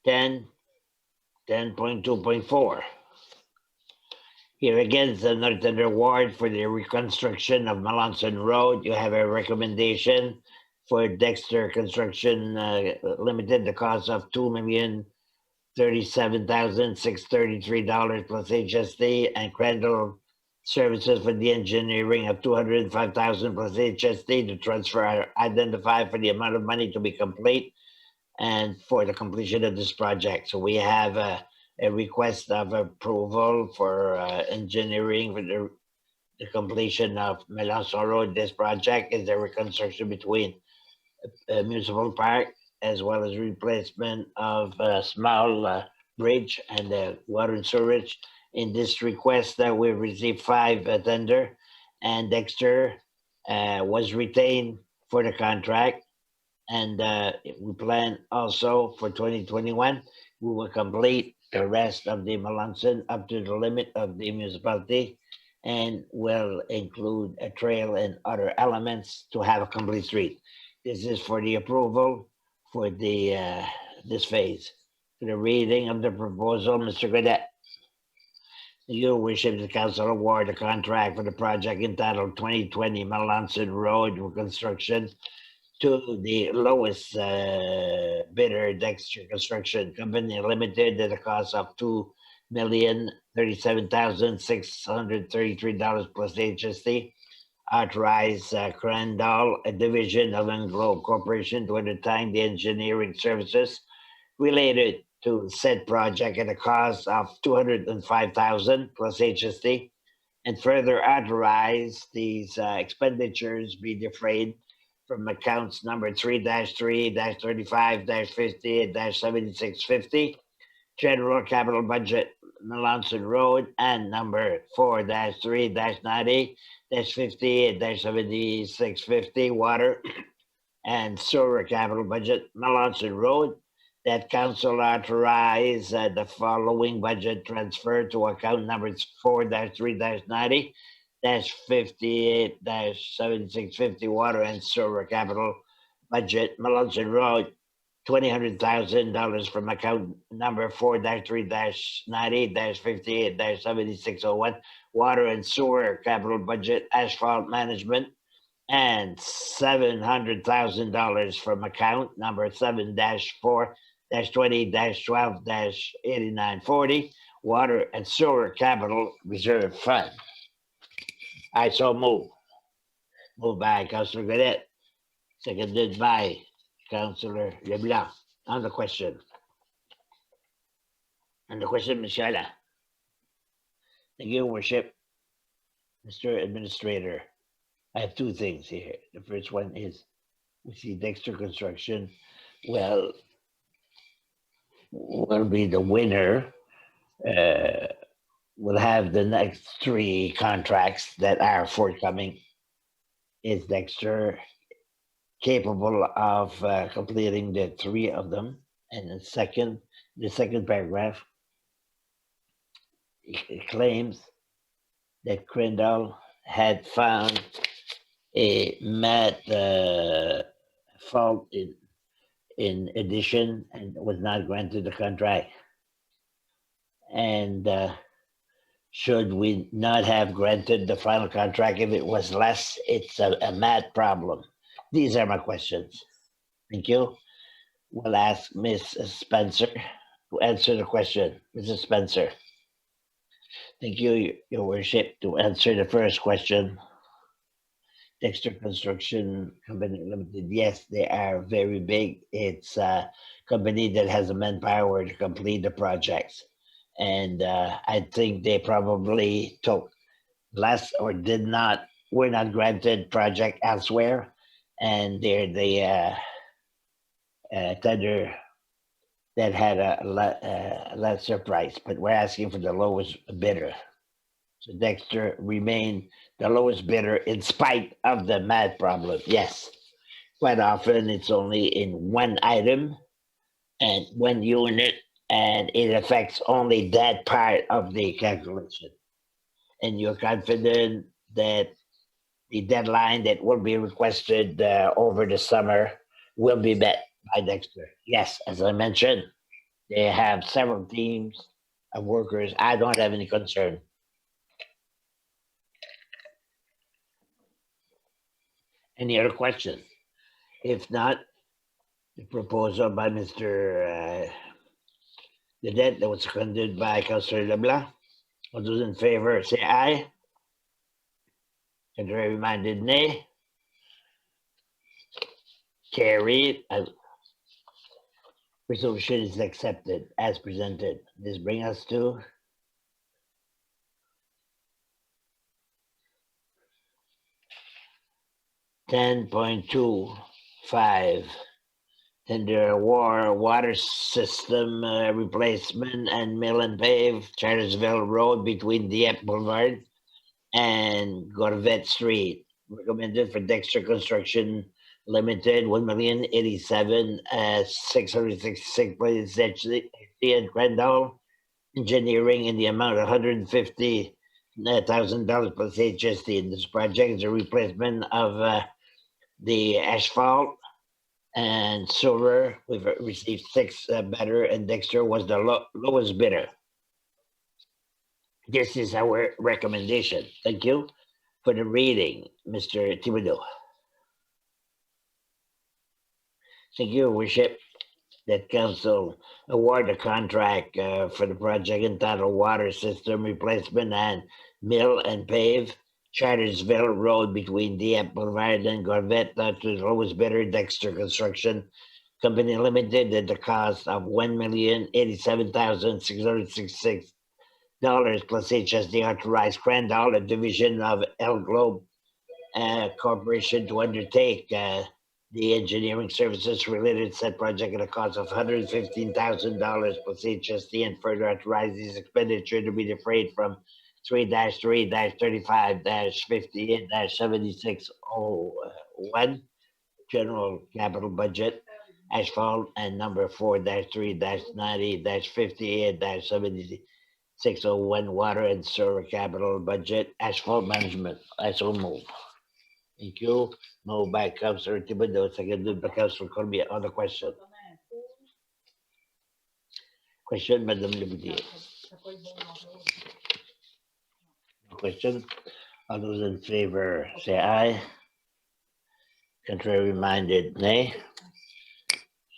10.2.4. Here again is another tender award for the reconstruction of Melanson Road. You have a recommendation for Dexter Construction Limited, the cost of $2,037,633 plus HST, and Crandall Services for the engineering of $205,000 plus HST. The transfer are identified for the amount of money to be complete and for the completion of this project. So we have a request of approval for engineering for the completion of Melanson Road. This project is a reconstruction between a municipal park as well as replacement of a small bridge and water and sewerage. In this request that we received 5 tender, and Dexter was retained for the contract. And we plan also for 2021, we will complete the rest of the Melanson up to the limit of the municipality and will include a trail and other elements to have a complete street. This is for the approval for the this phase. For the reading of the proposal, Mr. Gradette. Your worship, the council award the contract for the project entitled 2020 Melanson Road Reconstruction to the lowest bidder, Dexter Construction Company Limited, at a cost of $2,037,633 plus HST. Authorize Crandall, a division of Anglo Corporation, to undertake the engineering services related to said project at a cost of $205,000 plus HST, and further authorize these expenditures be defrayed from accounts number 3-3-35-58-7650, general capital budget, Melanson Road, and number 4-3-90-58-7650, water and sewer capital budget, Melanson Road. That council authorize the following budget transfer to account number 4-3-90-58-7650 water and sewer capital budget, Melanson Road, $200,000 from account number 4-3-90-58-7601 water and sewer capital budget, asphalt management, and $700,000 from account number 7-4-20-12-8940, Water and Sewer Capital Reserve Fund. I so move. Moved by Councillor Godet, seconded by Councillor Leblanc. On the question. On the question, Ms. Shaila. Thank you, Worship. Mr. Administrator, I have two things here. The first one is we see Dexter Construction will be the winner. We'll have the next three contracts that are forthcoming. Is Dexter capable of completing the three of them? And the second paragraph, it claims that Crandall had found a mat fault in addition and was not granted the contract. And should we not have granted the final contract if it was less? It's a mat problem. These are my questions. Thank you. We'll ask Ms. Spencer to answer the question. Mrs. Spencer. Thank you, Your Worship, to answer the first question. Dexter Construction Company Limited, yes, they are very big. It's a company that has the manpower to complete the projects. And I think they probably took less or were not granted project elsewhere. And they're the tender that had a lesser price, but we're asking for the lowest bidder. So Dexter remained the lowest bidder in spite of the mat problem. Yes, quite often it's only in one item and one unit, and it affects only that part of the calculation. And you're confident that the deadline that will be requested over the summer will be met by Dexter? Yes, as I mentioned, they have several teams of workers. I don't have any concern. Any other questions? If not, the proposal by Mr. Ledet that was seconded by Councillor Leblanc. All those in favor say aye. Contrary minded nay. Carried. Resolution is accepted as presented. This brings us to $10.25 tender water system replacement and mill and pave Chartersville Road between Dieppe Boulevard and Gorvet Street. Recommended for Dexter Construction Limited, $1,087,666 and Crandall Engineering in the amount of $150,000 plus HST. In this project is a replacement of the asphalt and silver. We've received 6 better, and Dexter was the lowest bidder. This is our recommendation. Thank you for the reading, Mr. Thibodeau. Thank you, Worship, that Council award a contract for the project entitled Water System Replacement and Mill and Pave Chartersville Road between Dieppe Boulevard and Gorvet to the lowest bidder, Dexter Construction Company Limited, at the cost of $1,087,666 plus HSD authorized Crandall, a division of El Globe Corporation, to undertake the engineering services related to said project at a cost of $115,000 plus HSD, and further authorize these expenditure to be defrayed from 3-3-35-58-7601 general capital budget asphalt, and number 4-3-90-58-7601 water and sewer capital budget asphalt management. I so move. Thank you. Moved by Councillor Thibodeau, seconded by Councillor Cormier. On the question. Question, Madame Leblanc. Question. All those in favor say aye. Contrary minded, nay.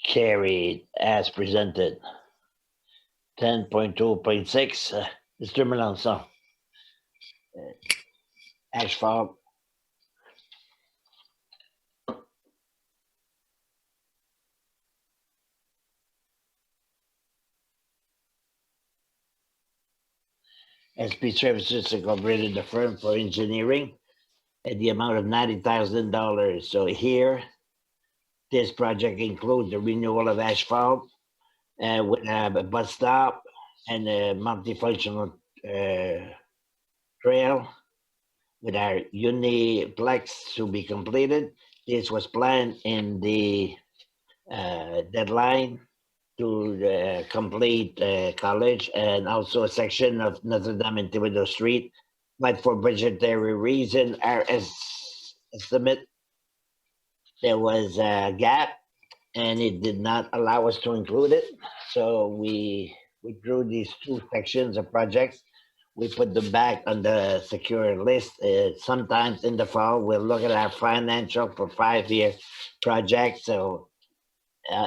Carried as presented. 10.2.6, Mr. Melanson. Asphalt. SP Services Incorporated, the firm for engineering, at the amount of $90,000. So here, this project includes the renewal of asphalt with a bus stop and a multifunctional trail with our uniplex to be completed. This was planned in the deadline to complete college and also a section of Notre Dame and Thibodeau Street. But for budgetary reason, our estimate, there was a gap and it did not allow us to include it. So we withdrew these two sections of projects. We put them back on the secure list. Sometimes in the fall, we'll look at our financial for 5-year projects. So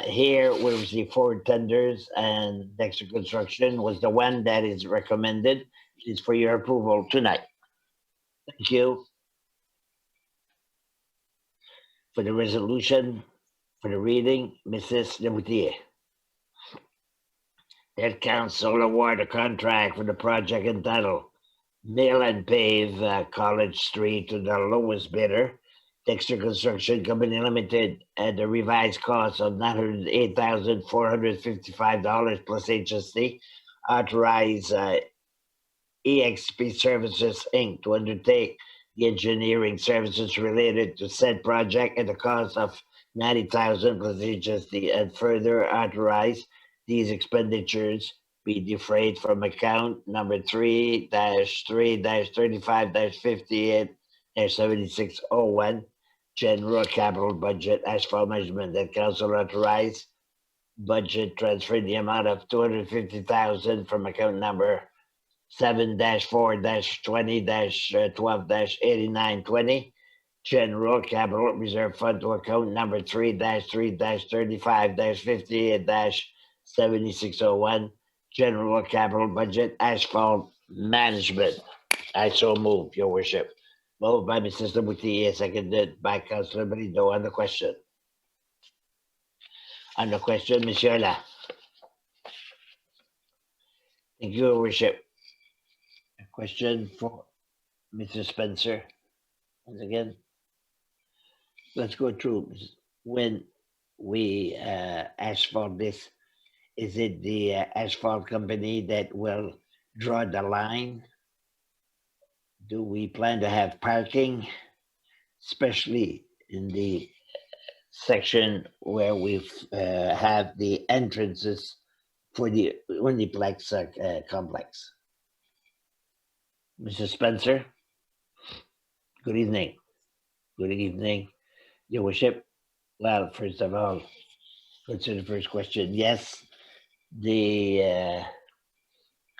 here we received 4 tenders, and Dexter Construction was the one that is recommended. It is for your approval tonight. Thank you for the resolution, for the reading, Mrs. Lemoutier. That council award a contract for the project entitled Mill and Pave College Street to the lowest bidder, Dexter Construction Company Limited, at the revised cost of $908,455 plus HST. Authorize EXP Services Inc. to undertake the engineering services related to said project at the cost of $90,000 plus HST, and further authorize these expenditures be defrayed from account number 3-3-35-58-7601, general capital budget, asphalt management, that council authorize budget transfer in the amount of $250,000 from account number 7-4-20-12-8920, general capital reserve fund, to account number 3-3-35-58-7601, general capital budget, asphalt management. I so move, your worship. Moved by Mrs. Lemoutier, seconded by Councilor Brido. On the question. On the question, Monsieur La. Thank you, your worship. A question for Mr. Spencer. Once again, let's go through. When we asphalt this, is it the asphalt company that will draw the line? Do we plan to have parking, especially in the section where we have the entrances for the Uniplex complex? Mr. Spencer, good evening. Good evening, your worship. Well, first of all, answer the first question. Yes, the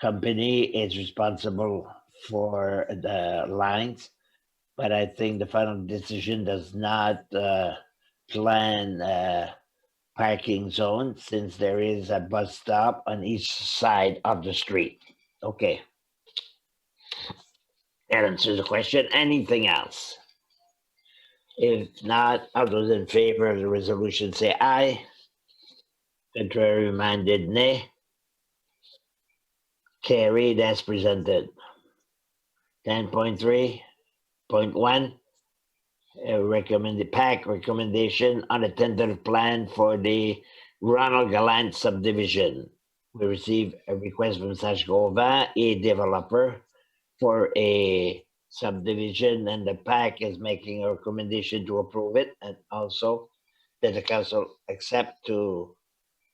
company is responsible for the lines, but I think the final decision does not plan parking zone, since there is a bus stop on each side of the street. Okay. That answers the question. Anything else? If not, all those in favor of the resolution say aye. Contrary minded, nay. Carried as presented. 10.3.1, recommended PAC recommendation on a tentative plan for the Ronald Gallant subdivision. We received a request from Sash Gauvin, a developer, for a subdivision, and the PAC is making a recommendation to approve it, and also that the council accept to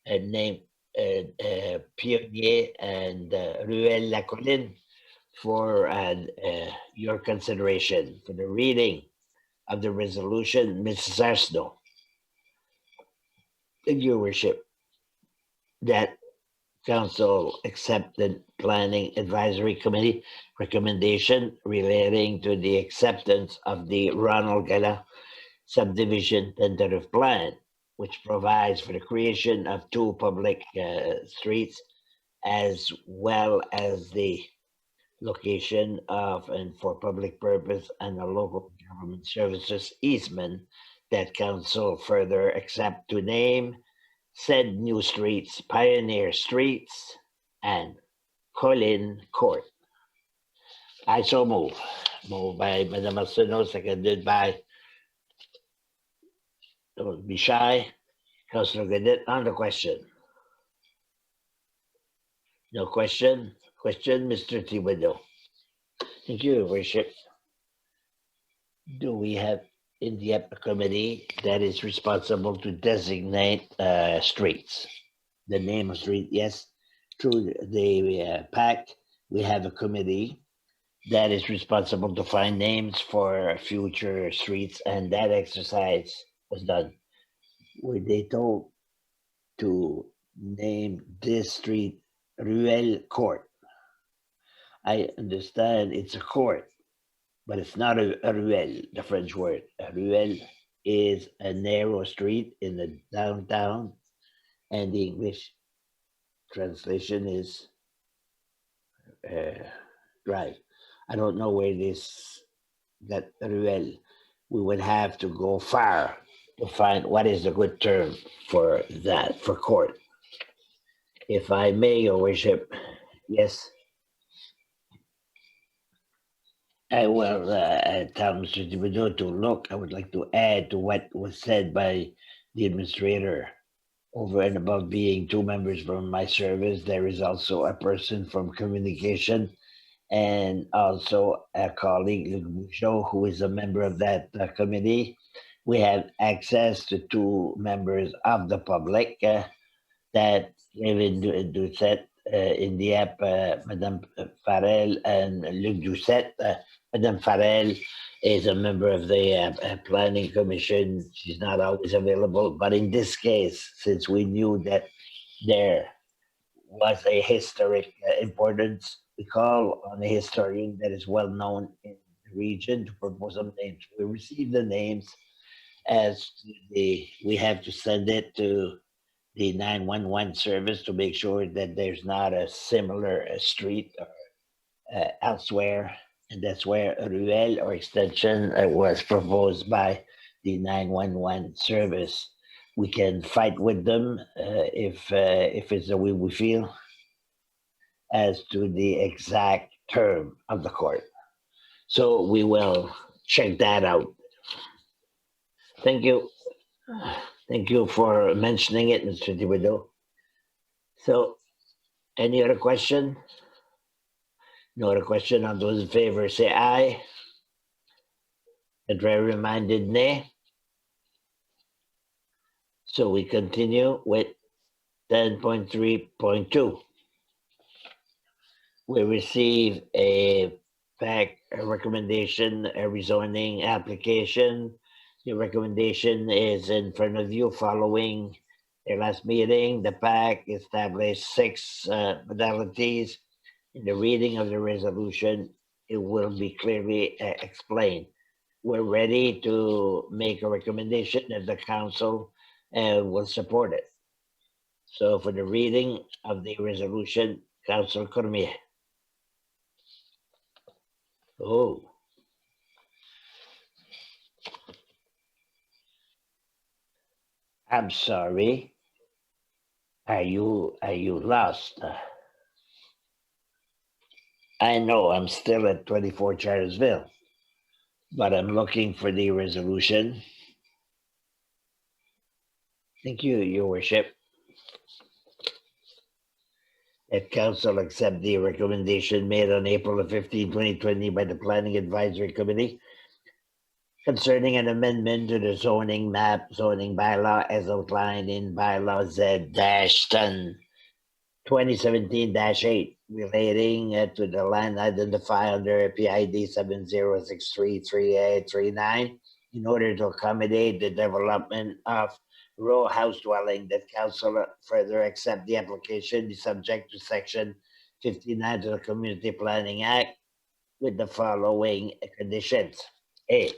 name Pionnier and Ruelle La Colline for your consideration. For the reading of the resolution, Mrs. Arsenault. Thank you, your worship, that council accepted planning advisory committee recommendation relating to the acceptance of the Ronald Gallant subdivision tentative plan, which provides for the creation of two public streets as well as the location of and for public purpose and a local government services easement that council further accept to name said new streets Pioneer Streets and Colin Court. I so move. Moved by Madame Arsenault, seconded by, don't be shy, Councilor Gadet on the question. No question? Question, Mr. Thibodeau. Thank you, Your Worship. Do we have in the Dieppe committee that is responsible to designate streets? The name of street, yes. Through the pact, we have a committee that is responsible to find names for future streets, and that exercise was done. Were they told to name this street Ruelle Court? I understand it's a court, but it's not a ruelle, the French word. A ruelle is a narrow street in the downtown, and the English translation is drive. I don't know where that ruelle. We would have to go far to find what is the good term for that, for court. If I may, Your Worship, yes. I will tell Mr. Thibodeau to look. I would like to add to what was said by the administrator. Over and above being two members from my service, there is also a person from communication and also a colleague, Luc Bouchot, who is a member of that committee. We have access to two members of the public that live in Doucette, in Dieppe, Madame Farrell and Luc Doucette. Madame Farrell is a member of the Planning Commission. She's not always available, but in this case, since we knew that there was a historic importance, we call on a historian that is well known in the region to propose some names. We receive the names as we have to send it to the 911 service to make sure that there's not a similar street elsewhere. And that's where a ruelle or extension was proposed by the 911 service. We can fight with them if it's the way we feel as to the exact term of the court. So we will check that out. Thank you. Thank you for mentioning it, Mr. Thibodeau. So, any other question? No other question. On those in favor, say aye. Contrary minded, nay. So we continue with 10.3.2. We receive a recommendation, a rezoning application. The recommendation is in front of you following their last meeting. The PAC established 6 modalities. In the reading of the resolution, it will be clearly explained. We're ready to make a recommendation if the council will support it. So for the reading of the resolution, Councilor Cormier. Oh. I'm sorry. Are you lost? I know I'm still at 24 Chartersville, but I'm looking for the resolution. Thank you, Your Worship. That council accept the recommendation made on April 15, 2020 by the Planning Advisory Committee concerning an amendment to the zoning bylaw as outlined in bylaw Z-10 2017-8 relating to the land identified under PID 70633839 in order to accommodate the development of row house dwelling. That council further accept the application is subject to section 59 of the Community Planning Act with the following conditions. A,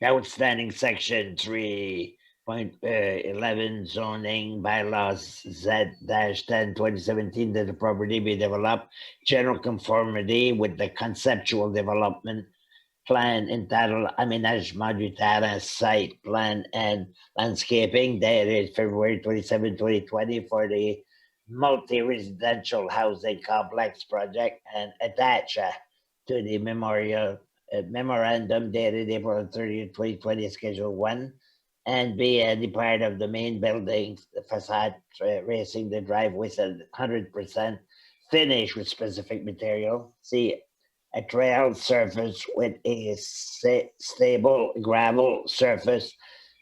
outstanding section 3.11 zoning bylaws Z-10 2017 that the property be developed general conformity with the conceptual development plan entitled Aménagement du Terrain Site Plan and Landscaping dated February 27, 2020 for the multi-residential housing complex project and attach to the memorandum dated April 30th, 2020, Schedule 1, and be any part of the main building the facade raising the driveway at 100% finished with specific material. C, a trail surface with a stable gravel surface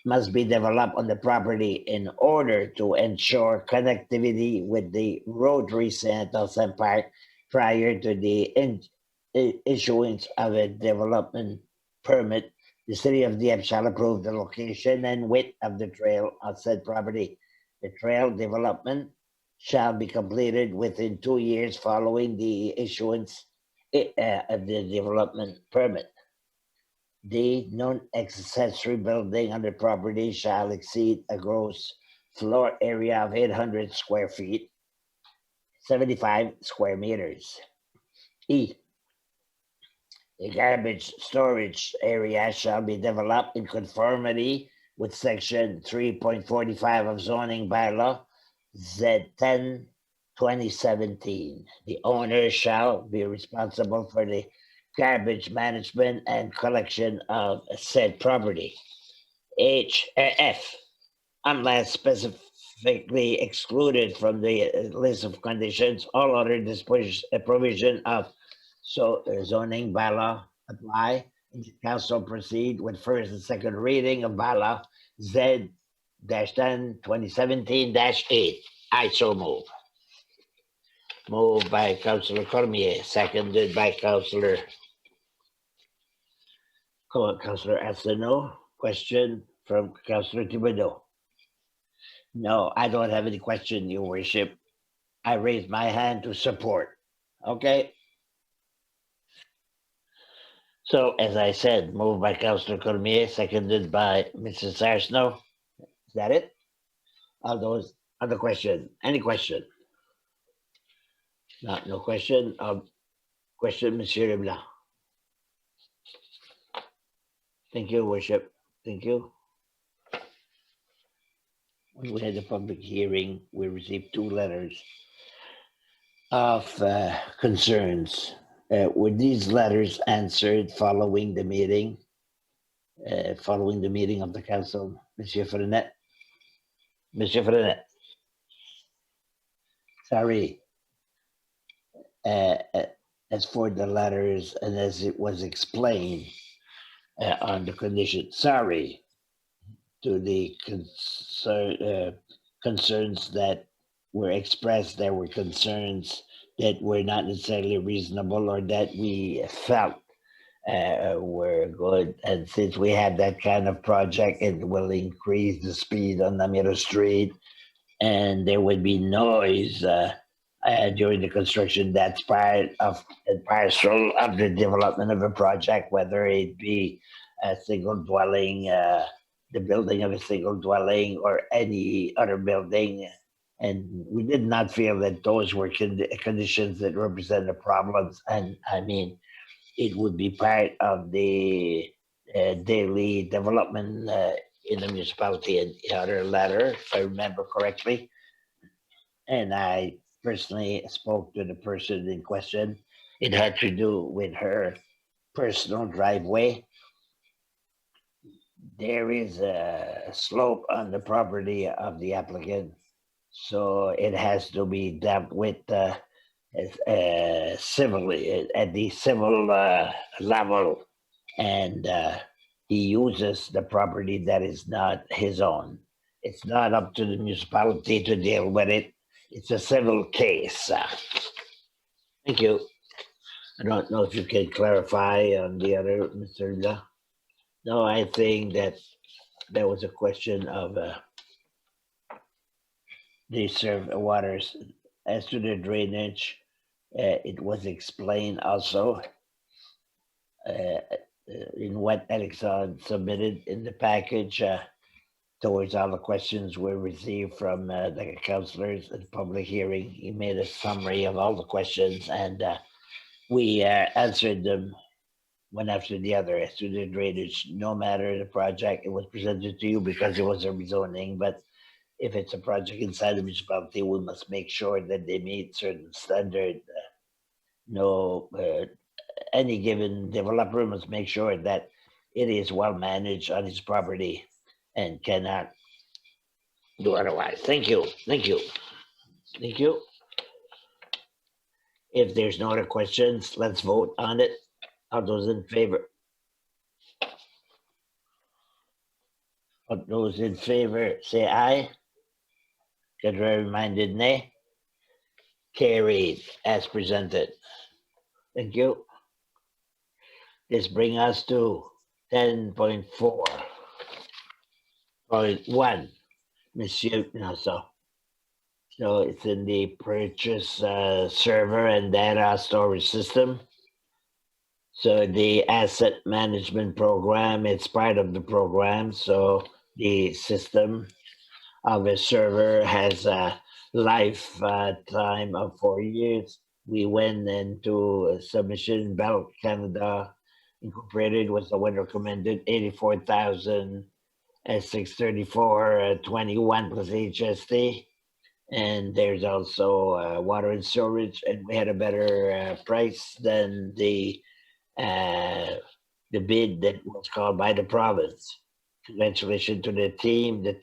must be developed on the property in order to ensure connectivity with the Rotary St. Park prior to the issuance of a development permit. The city of Dieppe shall approve the location and width of the trail on said property. The trail development shall be completed within 2 years following the issuance of the development permit. The non-accessory building on the property shall exceed a gross floor area of 800 square feet, 75 square meters. E, a garbage storage area shall be developed in conformity with section 3.45 of zoning bylaw Z10 2017. The owner shall be responsible for the garbage management and collection of said property. F, unless specifically excluded from the list of conditions, all other provision of zoning bylaw apply. Council proceed with first and second reading of bylaw Z-10 2017-8. I so move. Moved by Councillor Cormier, seconded by Councillor Arsenault. Question from Councillor Thibodeau. No, I don't have any question, Your Worship. I raise my hand to support. Okay. So, as I said, moved by Councillor Cormier, seconded by Mrs. Arsenault. Is that it? All those other question? Any question? No question. Question, Monsieur Leblanc. Thank you, Worship. Thank you. When we had the public hearing, we received 2 letters of concerns. Were these letters answered following the meeting of the council, Monsieur Frenet? Monsieur Frenet. Sorry. As for the letters and as it was explained on the condition, sorry to the concerns that were expressed. There were concerns that were not necessarily reasonable or that we felt were good. And since we have that kind of project, it will increase the speed on Namiro Street and there would be noise during the construction. That's part of and parcel of the development of a project, whether it be a single dwelling, the building of a single dwelling or any other building. And we did not feel that those were conditions that represented problems. And I mean, it would be part of the daily development in the municipality and the other letter, if I remember correctly. And I personally spoke to the person in question. It had to do with her personal driveway. There is a slope on the property of the applicant, so it has to be dealt with civilly at the civil level, and he uses the property that is not his own. It's not up to the municipality to deal with it. It's a civil case. Thank you. I don't know if you can clarify on the other, Mr. La. No, I think that there was a question of the waters. As to the drainage, it was explained also. in what Alexandre submitted in the package towards all the questions we received from the councillors at the public hearing. He made a summary of all the questions, and we answered them one after the other as to the drainage. No matter the project, it was presented to you because it was a rezoning, but if it's a project inside the municipality, we must make sure that they meet certain standard. No, any given developer must make sure that it is well managed on his property and cannot do otherwise. Thank you. Thank you. Thank you. If there's no other questions, let's vote on it. All those in favor? All those in favor, say aye. Contrary minded, nay. Carried as presented. Thank you. This brings us to 10.4.1. Monsieur, no, so it's in the purchase server and data storage system. So the asset management program, it's part of the program. So the system of a server has a lifetime of 4 years. We went into a submission. Bell Canada Incorporated was the one recommended 84,000 at 634.21 plus HST. And there's also water and storage, and we had a better price than the bid that was called by the province. Congratulations to the team, the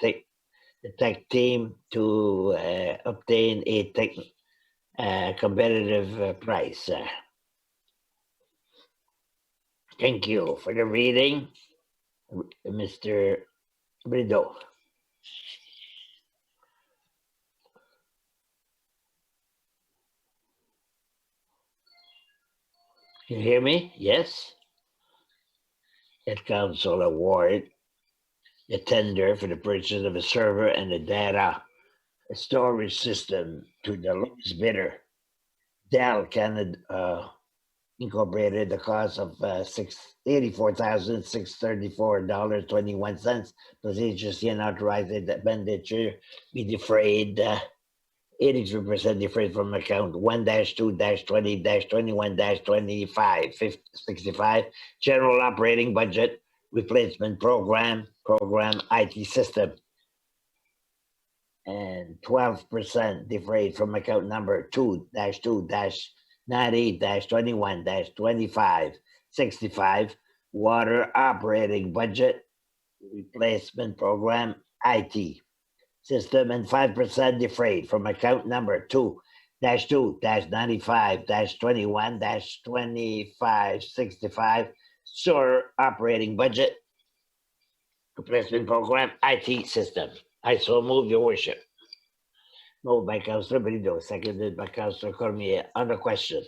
tech team, to obtain a competitive price. Thank you for the reading, Mr. Brideau. You hear me? Yes? At council award the tender for the purchase of a server and a data storage system to the lowest bidder, Dell Canada Incorporated, the cost of $84,634.21 plus HST, and authorized expenditure be defrayed 83% defrayed from account 1-2-20-21-25-65 general operating budget replacement program IT system, and 12% defrayed from account number 2-2-90-21-25-65 water operating budget replacement program IT system, and 5% defrayed from account number 2-2-95-21-25-65 sewer operating budget replacement program IT system. I so move, your worship. Moved by Councillor Brideau, seconded by Councillor Cormier. On the question?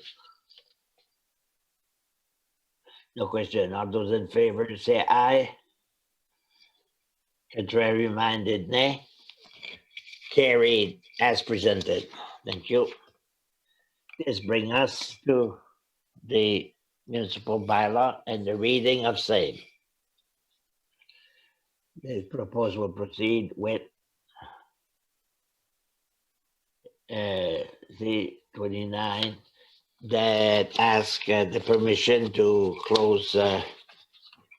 No question. All those in favor say aye. Contrary minded, nay. Carried as presented. Thank you. This brings us to the municipal bylaw and the reading of same. The proposal will proceed with the 29 that ask the permission to close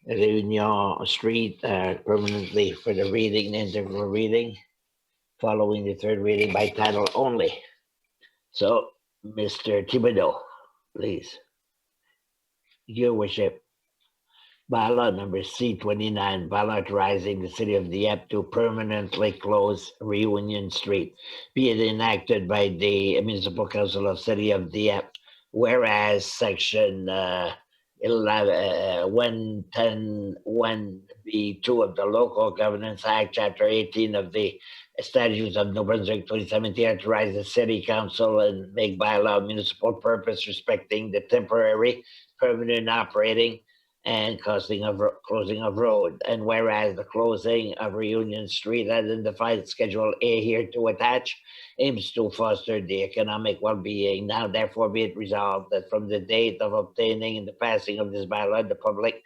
Réunion Street permanently for the reading, the integral reading, following the third reading by title only. So, Mr. Thibodeau, please. Your worship. Bylaw number C-29, bylaw authorizing the city of Dieppe to permanently close Reunion Street, be it enacted by the Municipal Council of City of Dieppe, whereas section 110(1)(b)(2) of the Local Governance Act, Chapter 18 of the Statutes of New-Brunswick 2017 authorize the city council and make bylaw municipal purpose respecting the temporary, permanent operating, and closing of road. And whereas the closing of Reunion Street identified Schedule A here to attach aims to foster the economic well-being, now therefore be it resolved that from the date of obtaining and the passing of this bylaw, the public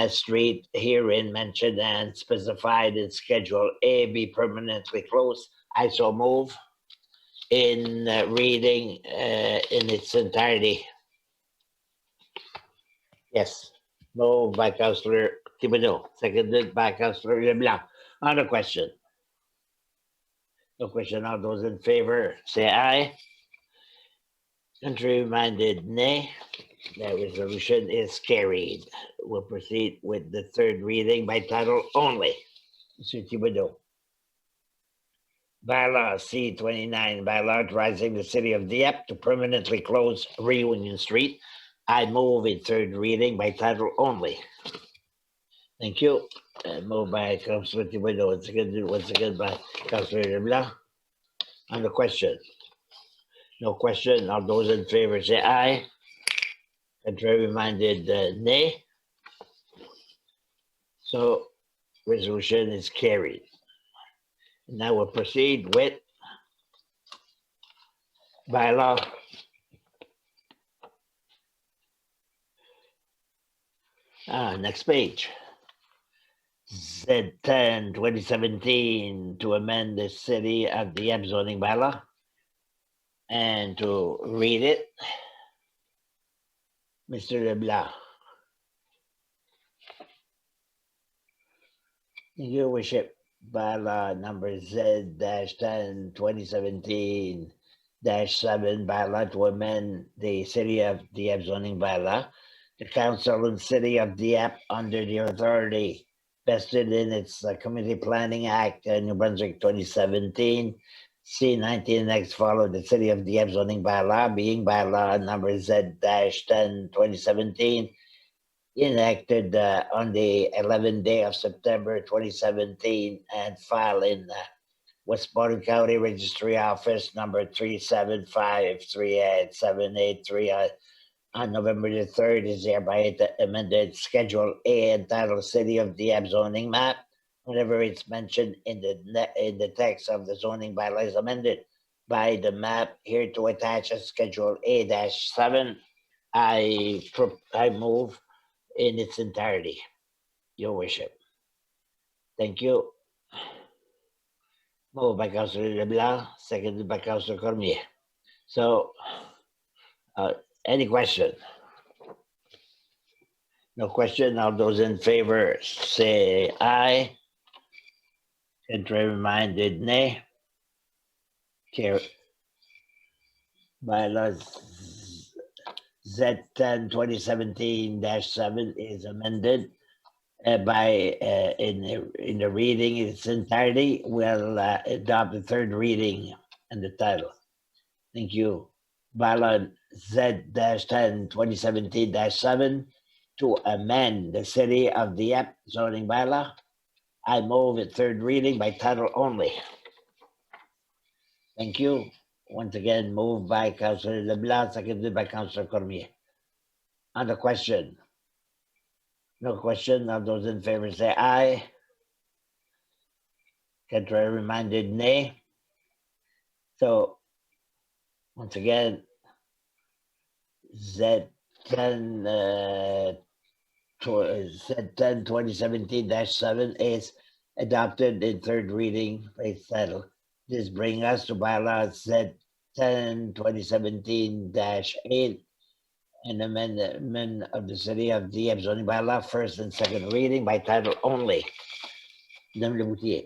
street herein mentioned and specified in Schedule A be permanently closed. I so move in reading in its entirety. Yes. Moved by Councillor Thibodeau, seconded by Councillor LeBlanc. On the question. No question. All those in favor, say aye. Contrary-minded, nay. That resolution is carried. We'll proceed with the third reading by title only. Mr. Thibodeau. Bylaw C-29, bylaw authorizing the city of Dieppe to permanently close Reunion Street. I move in third reading by title only. Thank you. Moved by Councilor Thibodeau, once again by Councilor LeBlanc. On the question. No question. All those in favor say aye. Contrary-minded, nay. So resolution is carried. Now we'll proceed with bylaw. Next page. Z10 2017 to amend the city of Dieppe zoning bylaw. And to read it, Mr. LeBlanc. Your worship, bylaw number Z-10 2017-7 bylaw to amend the city of Dieppe zoning bylaw. The council and city of Dieppe under the authority vested in its Community Planning Act, New-Brunswick 2017, C-19 next follow the city of Dieppe zoning bylaw, being bylaw number Z-10 2017, enacted on the 11th day of September 2017 and filed in Westmoreland County Registry Office number 375387883 on November the 3rd is hereby amended Schedule A entitled City of Dieppe zoning map. Whenever it's mentioned in the text of the zoning bylaw is amended by the map here to attach a Schedule A-7. I move in its entirety. Your worship. Thank you. Moved by Councilor LeBlanc, seconded by Councilor Cormier. So, any question? No question. All those in favor say aye. Contrary-minded, nay. Carry. Bylaws Z10 2017-7 is amended by in the reading in its entirety. We'll adopt the third reading and the title. Thank you. Bylaw Z-10 2017-7 to amend the city of Dieppe zoning bylaw. I move it third reading by title only. Thank you. Once again, moved by Councilor LeBlanc, seconded by Councilor Cormier. On the question. No question. All those in favor say aye. Contrary-minded, nay. So, once again, Z10 2017-7 is adopted in third reading by title. This brings us to bylaw Z10 2017-8, an amendment of the city of Dieppe zoning bylaw, first and second reading by title only. Madame Le Boutier.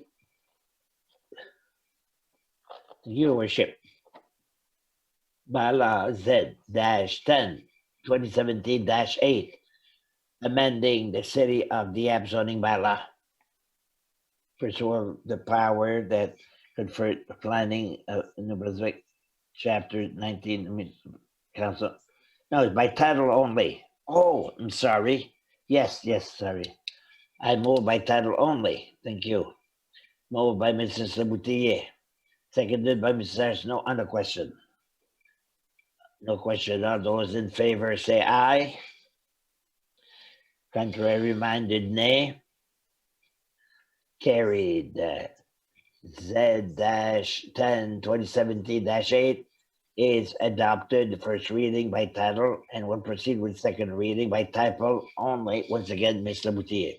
Your worship. Bylaw Z-10 2017-8, amending the city of Dieppe zoning bylaw pursuant the power that conferred planning New-Brunswick chapter 19 council. No, it's by title only. Oh, I'm sorry. Yes, sorry. I move by title only. Thank you. Moved by Mrs. Leboutillier. Seconded by Mrs. Arsenault on the question. No question. All those in favor say aye. Contrary-minded, nay. Carried. Z-10 2017-8 is adopted the first reading by title and will proceed with second reading by title only. Once again, Mr. Boutier.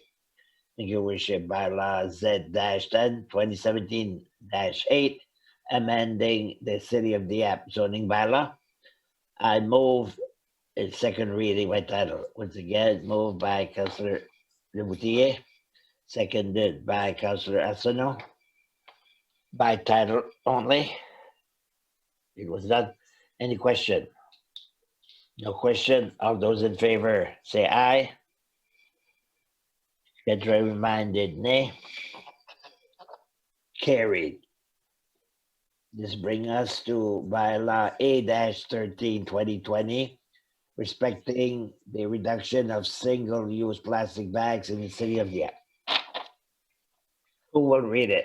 Thank you, Worship. Bylaw Z-10, 2017-8, amending the City of Dieppe zoning bylaw. I move its second reading by title. Once again, moved by Councillor Boutier, seconded by Councillor Asano. By title only. It was done. Any question? No question. All those in favor say aye. Contrary minded, nay. Carried. This brings us to bylaw A-13, 2020, respecting the reduction of single-use plastic bags in the city of Dieppe. Who will read it?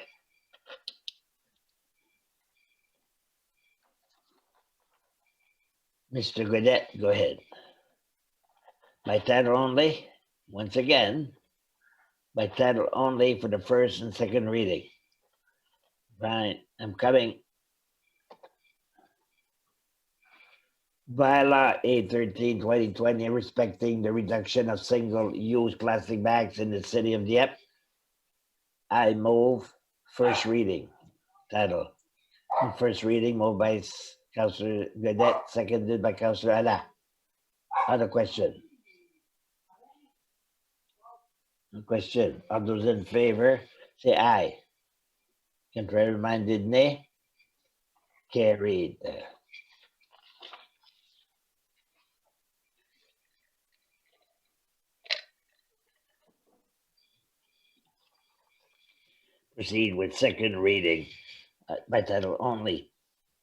Mr. Godet, go ahead. By title only, once again, by title only for the first and second reading. Right, I'm coming. Bylaw A-13, 2020, respecting the reduction of single-use plastic bags in the city of Dieppe. I move first reading. Title. First reading moved by Councillor Godet, seconded by Councillor Ala. Other question? No question. All those in favor, say aye. Contrary minded, nay. Carried. Proceed with second reading by title only.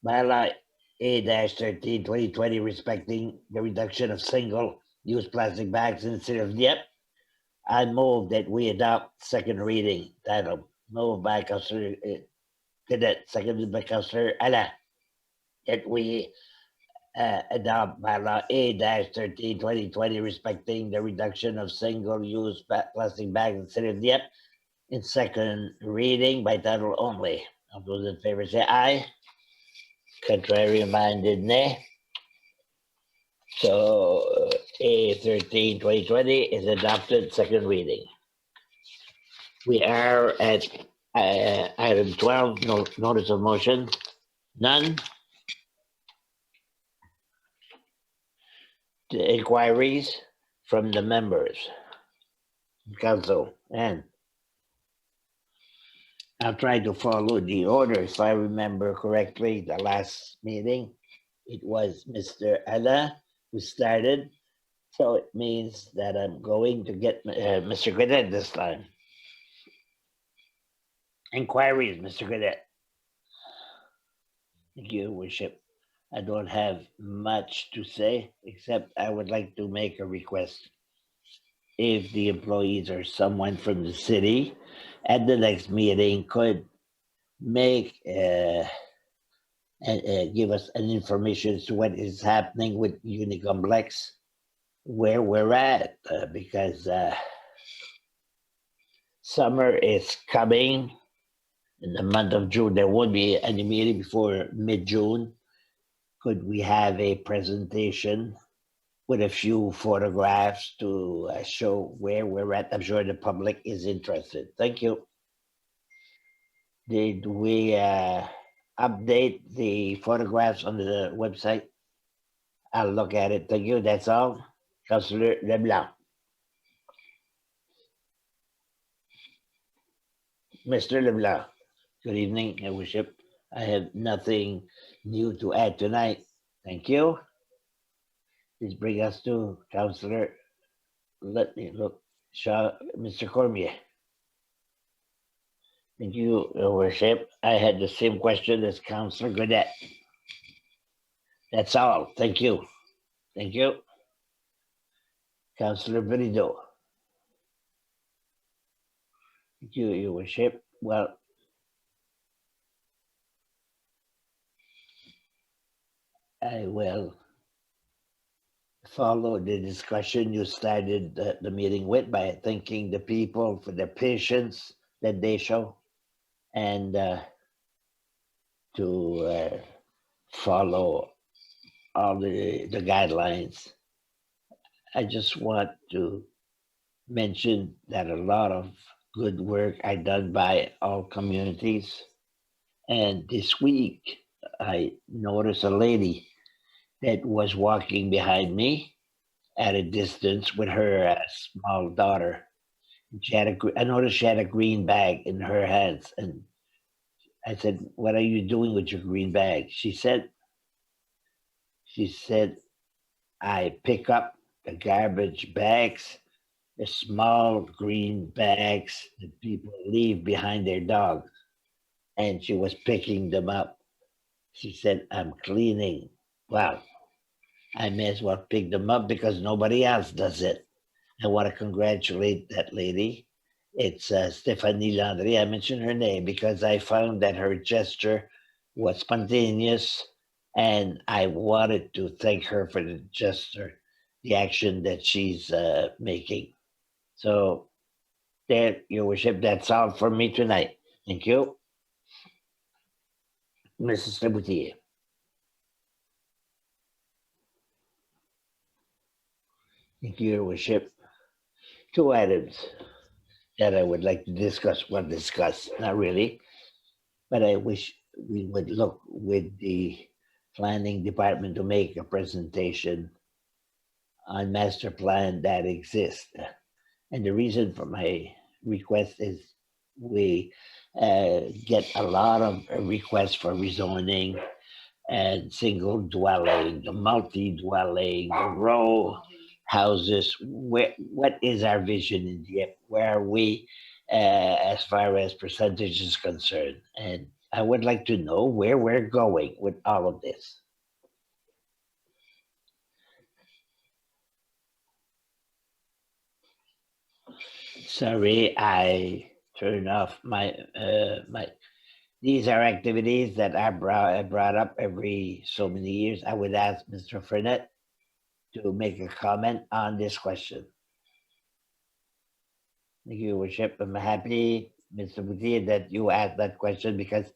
Bylaw A-13, 2020, respecting the reduction of single-use plastic bags in the city of Dieppe. I move that we adopt second reading title. Moved by Councillor Cadet, seconded by Councillor Ala. That we adopt bylaw A-13, 2020, respecting the reduction of single-use plastic bags in the city of Dieppe in second reading by title only. All those in favor say aye. Contrary minded, nay. So A-13, 2020 is adopted, second reading. We are at item 12, notice of motion. None. The inquiries from the members. Council, and I'll try to follow the order. If I remember correctly, the last meeting, it was Mr. Ala who started. So it means that I'm going to get Mr. Godet this time. Inquiries, Mr. Godet. Thank you, Worship. I don't have much to say, except I would like to make a request. If the employees or someone from the city at the next meeting could make give us an information as to what is happening with Unicomplex, where we're at, because summer is coming. In the month of June, there won't be any meeting before mid-June. Could we have a presentation with a few photographs to show where we're at? I'm sure the public is interested. Thank you. Did we update the photographs on the website? I'll look at it. Thank you. That's all. Councillor Leblanc. Mr. Leblanc. Good evening, Your Worship. I have nothing new to add tonight. Thank you. This brings us to Councillor, let me look, Mr. Cormier. Thank you, Your Worship. I had the same question as Councillor Godet. That's all. Thank you. Thank you. Councillor Berido. Thank you, Your Worship. Well, I will follow the discussion you started the meeting with by thanking the people for the patience that they show and to follow all the guidelines. I just want to mention that a lot of good work are done by all communities. And this week, I noticed a lady that was walking behind me at a distance with her small daughter. I noticed she had a green bag in her hands, and I said, "What are you doing with your green bag?" She said, "I pick up the garbage bags, the small green bags that people leave behind their dogs." And she was picking them up. She said, "I'm cleaning." Well, I may as well pick them up because nobody else does it. I want to congratulate that lady. It's Stephanie Landry. I mentioned her name because I found that her gesture was spontaneous, and I wanted to thank her for the gesture, the action that she's making. So, there, Your Worship, that's all for me tonight. Thank you, Mrs. Leboutillier. Thank you, Your Worship. Two items that I would like to discuss. Well, discuss, not really, but I wish we would look with the planning department to make a presentation on master plan that exists. And the reason for my request is we get a lot of requests for rezoning and single dwelling, the multi-dwelling, the row houses. What is our vision in Dieppe? Where are we as far as percentage is concerned? And I would like to know where we're going with all of this. Sorry, I turned off my. These are activities that are brought up every so many years. I would ask Mr. Frenette to make a comment on this question. Thank you, Your Worship. I'm happy, Mr. Boudier, that you asked that question because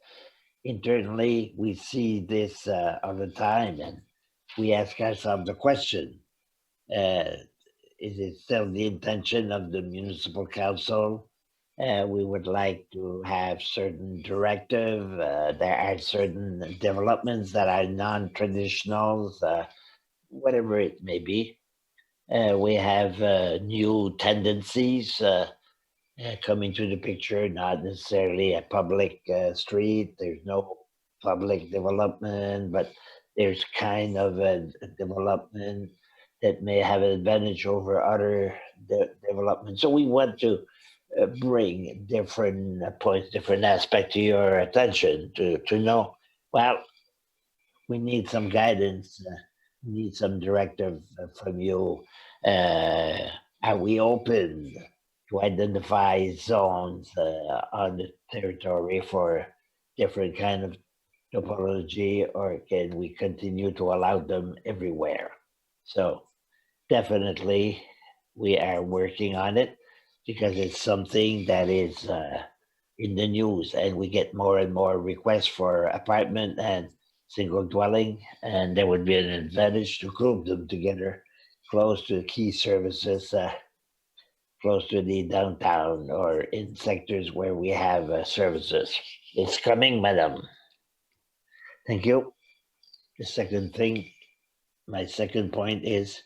internally we see this all the time and we ask ourselves the question, uh, is it still the intention of the municipal council? We would like to have certain directive. There are certain developments that are non-traditionals, whatever it may be. We have new tendencies coming to the picture, not necessarily a public street. There's no public development, but there's kind of a development that may have an advantage over other development. So we want to bring different points, different aspects to your attention to know, well, we need some guidance, need some directive from you. Uh, are we open to identify zones on the territory for different kind of topology, or can we continue to allow them everywhere? So definitely, we are working on it because it's something that is in the news, and we get more and more requests for apartment and single dwelling, and there would be an advantage to group them together close to key services, close to the downtown or in sectors where we have services. It's coming, madam. Thank you. The second thing, my second point is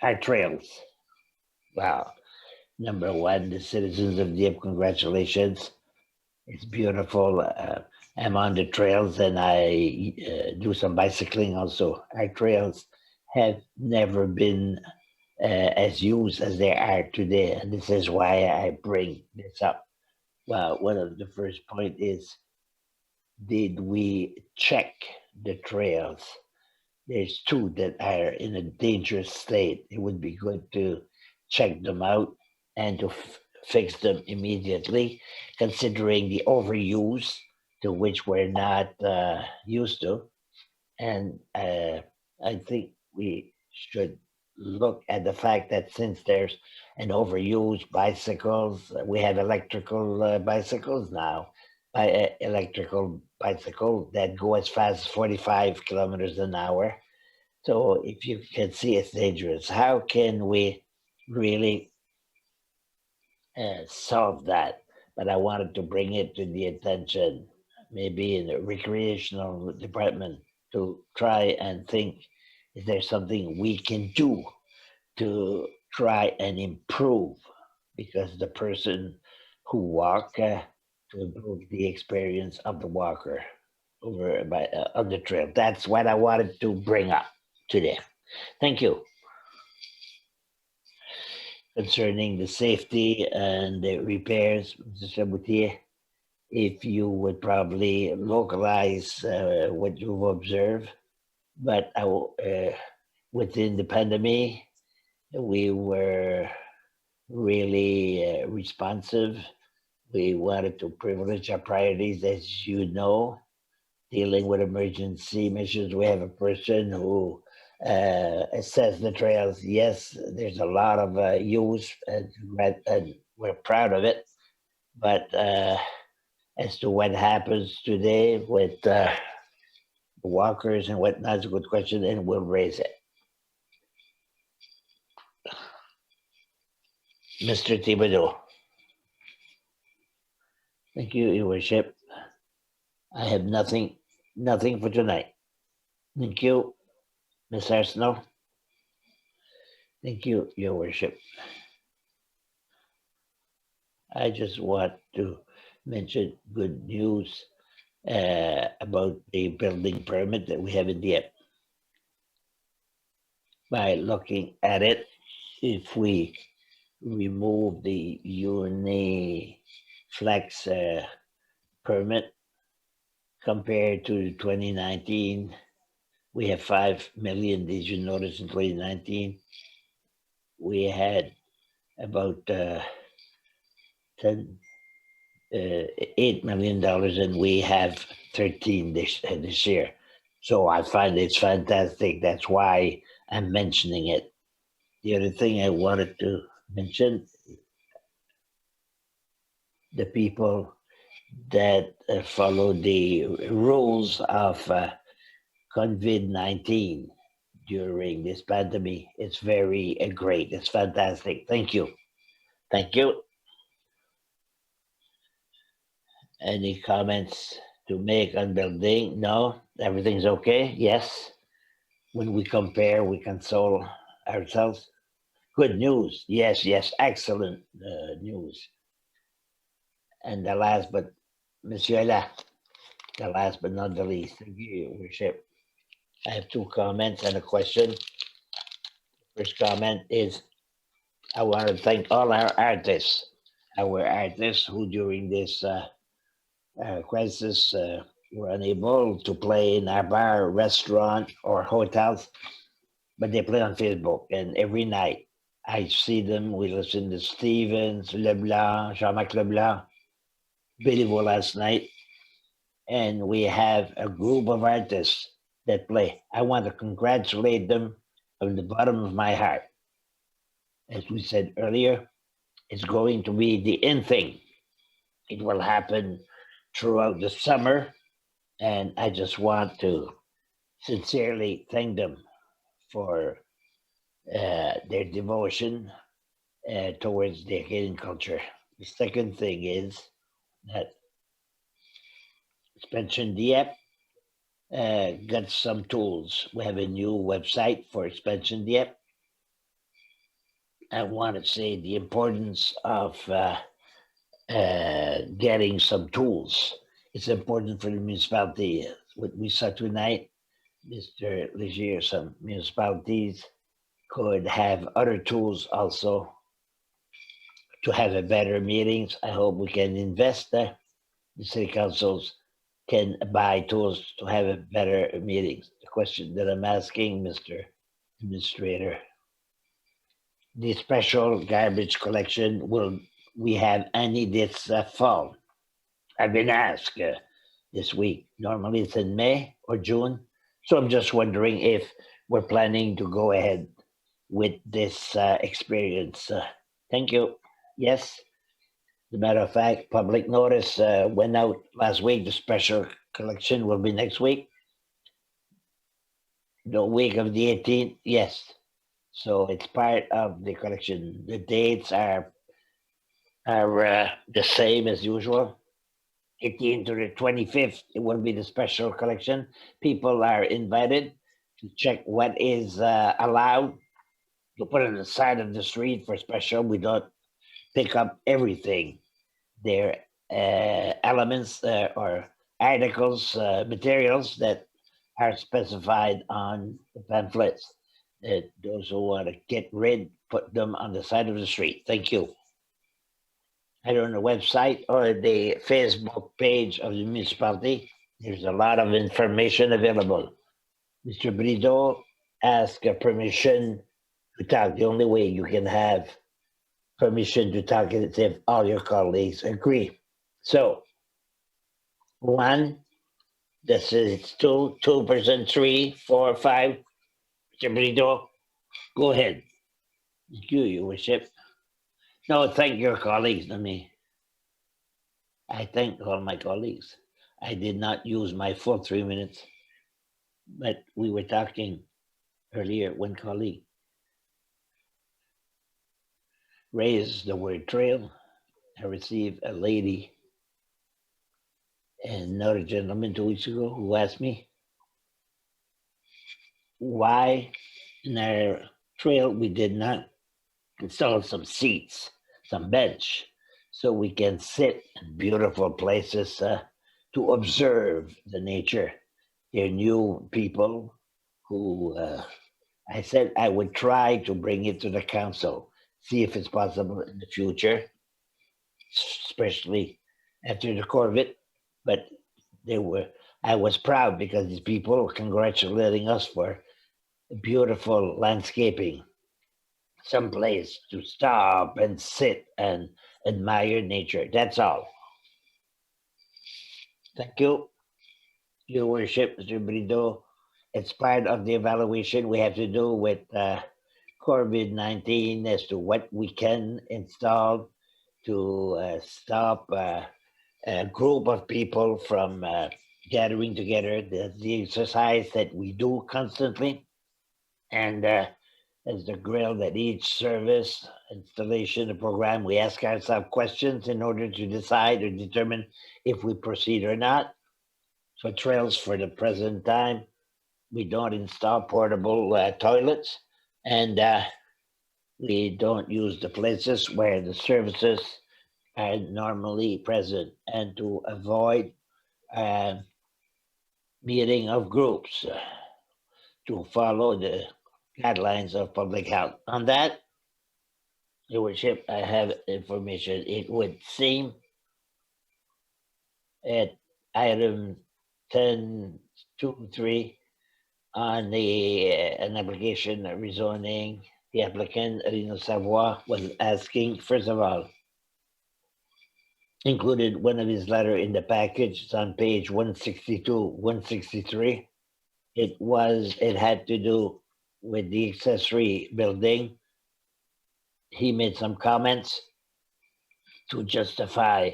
our trails. Wow. Number one, the citizens of Dieppe, congratulations. It's beautiful. I'm on the trails and I do some bicycling also. Our trails have never been as used as they are today. And this is why I bring this up. Well, one of the first point is, did we check the trails? There's two that are in a dangerous state. It would be good to check them out and to fix them immediately, considering the overuse to which we're not used to. And I think we should look at the fact that since there's an overuse bicycles, we have electrical bicycles now. electrical bicycle that go as fast as 45 kilometers an hour. So if you can see it's dangerous, how can we really solve that? But I wanted to bring it to the attention, maybe in the recreational department, to try and think, is there something we can do to try and improve? Because the person who walk to improve the experience of the walker over by on the trail. That's what I wanted to bring up today. Thank you. Concerning the safety and the repairs, Mr. Chaboutier, if you would probably localize what you've observed, but within the pandemic, we were really responsive. We wanted to privilege our priorities, as you know, dealing with emergency measures. We have a person who assess the trails. Yes, there's a lot of use, and we're proud of it. But as to what happens today with walkers and whatnot, it's a good question, and we'll raise it. Mr. Thibodeau. Thank you, Your Worship. I have nothing for tonight. Thank you, Ms. Arsenault. Thank you, Your Worship. I just want to mention good news about the building permit that we have in Dieppe. By looking at it, if we remove the Uniflex permit compared to 2019, we have 5 million. Did you notice in 2019 we had about $8 million, and we have 13 this year. So I find it's fantastic. That's why I'm mentioning it. The other thing I wanted to mention, the people that follow the rules of COVID-19 during this pandemic, it's very great. It's fantastic. Thank you. Thank you. Any comments to make on building? No, everything's okay. Yes. When we compare, we console ourselves. Good news. Yes, yes, excellent news. And the last but, Monsieur La, the last but not the least, thank you, Your Worship. I have two comments and a question. First comment is, I want to thank all our artists who during this crisis were unable to play in our bar, restaurant, or hotels, but they play on Facebook. And every night I see them. We listen to Stevens, Leblanc, Jean-Marc Leblanc, Béliveau last night. And we have a group of artists that play. I want to congratulate them from the bottom of my heart. As we said earlier, it's going to be the in thing. It will happen throughout the summer. And I just want to sincerely thank them for their devotion towards the Acadian culture. The second thing is that Expansion Dieppe got some tools. We have a new website for Expansion Dieppe. I want to say the importance of getting some tools. It's important for the municipality. What we saw tonight, Mr. Legier, some municipalities could have other tools also to have a better meetings. I hope we can invest there. The city councils can buy tools to have a better meetings. The question that I'm asking, Mr. Administrator, the special garbage collection, will we have any this fall? I've been asked this week. Normally it's in May or June. So I'm just wondering if we're planning to go ahead with this experience. Thank you. Yes. As a matter of fact, public notice went out last week. The special collection will be next week. The week of the 18th, yes. So it's part of the collection. The dates are the same as usual. 18th to the 25th, it will be the special collection. People are invited to check what is allowed to put on the side of the street for special. We don't pick up everything. There are elements or articles, materials that are specified on the pamphlets. Those who want to get rid, put them on the side of the street. Thank you. Either on the website or the Facebook page of the municipality, there's a lot of information available. Mr. Brideau asked permission to talk. The only way you can have permission to talk is if all your colleagues agree. So, one, this is two, 2%, 3, 4, 5. Mr. Brideau, go ahead. Thank you, your worship. No, thank your colleagues. I thank all my colleagues. I did not use my full 3 minutes, but we were talking earlier. One colleague raised the word trail. I received a lady and another gentleman 2 weeks ago who asked me why in our trail we did not install some seats, some bench, so we can sit in beautiful places to observe the nature. They're new people who I said I would try to bring it to the council, see if it's possible in the future, especially after the COVID. But I was proud because these people were congratulating us for beautiful landscaping, some place to stop and sit and admire nature. That's all. Thank you, your worship, Mr. Brideau. It's part of the evaluation we have to do with COVID-19 as to what we can install to stop a group of people from gathering together. The exercise that we do constantly. And as the grill at each service, installation, and program, we ask ourselves questions in order to decide or determine if we proceed or not. So trails for the present time, we don't install portable toilets, and we don't use the places where the services are normally present, and to avoid meeting of groups to follow the guidelines of public health. On that, your worship, I have information. It would seem at item 10.2.3 on an application rezoning, the applicant, Rino Savoy, was asking, first of all, included one of his letter in the package. It's on page 162, 163. It had to do with the accessory building. He made some comments to justify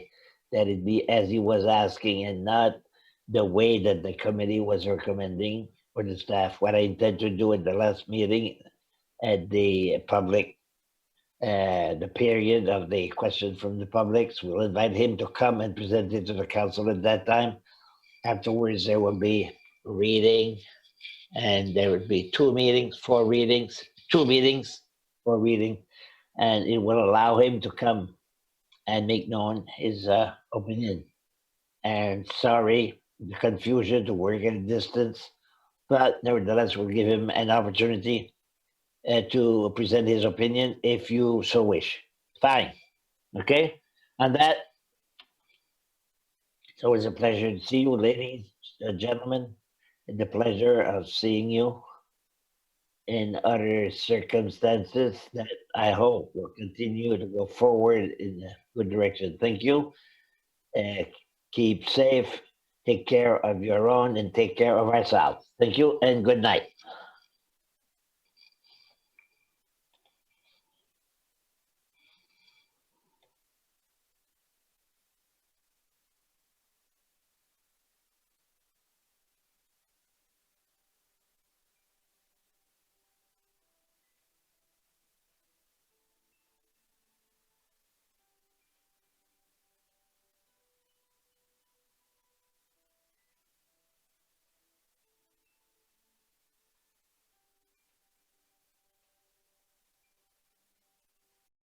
that it be as he was asking and not the way that the committee was recommending for the staff. What I intend to do at the last meeting at the public, the period of the question from the public, so we'll invite him to come and present it to the council at that time. Afterwards, there will be reading, and there would be 2 meetings, 4 readings, 2 meetings, 4 reading, and it will allow him to come and make known his opinion. And sorry, the confusion to work at a distance, but nevertheless, we'll give him an opportunity to present his opinion if you so wish. Fine. Okay? On that, it's always a pleasure to see you, ladies, gentlemen. And the pleasure of seeing you in other circumstances that I hope will continue to go forward in a good direction. Thank you. Keep safe, take care of your own, and take care of ourselves. Thank you, and good night.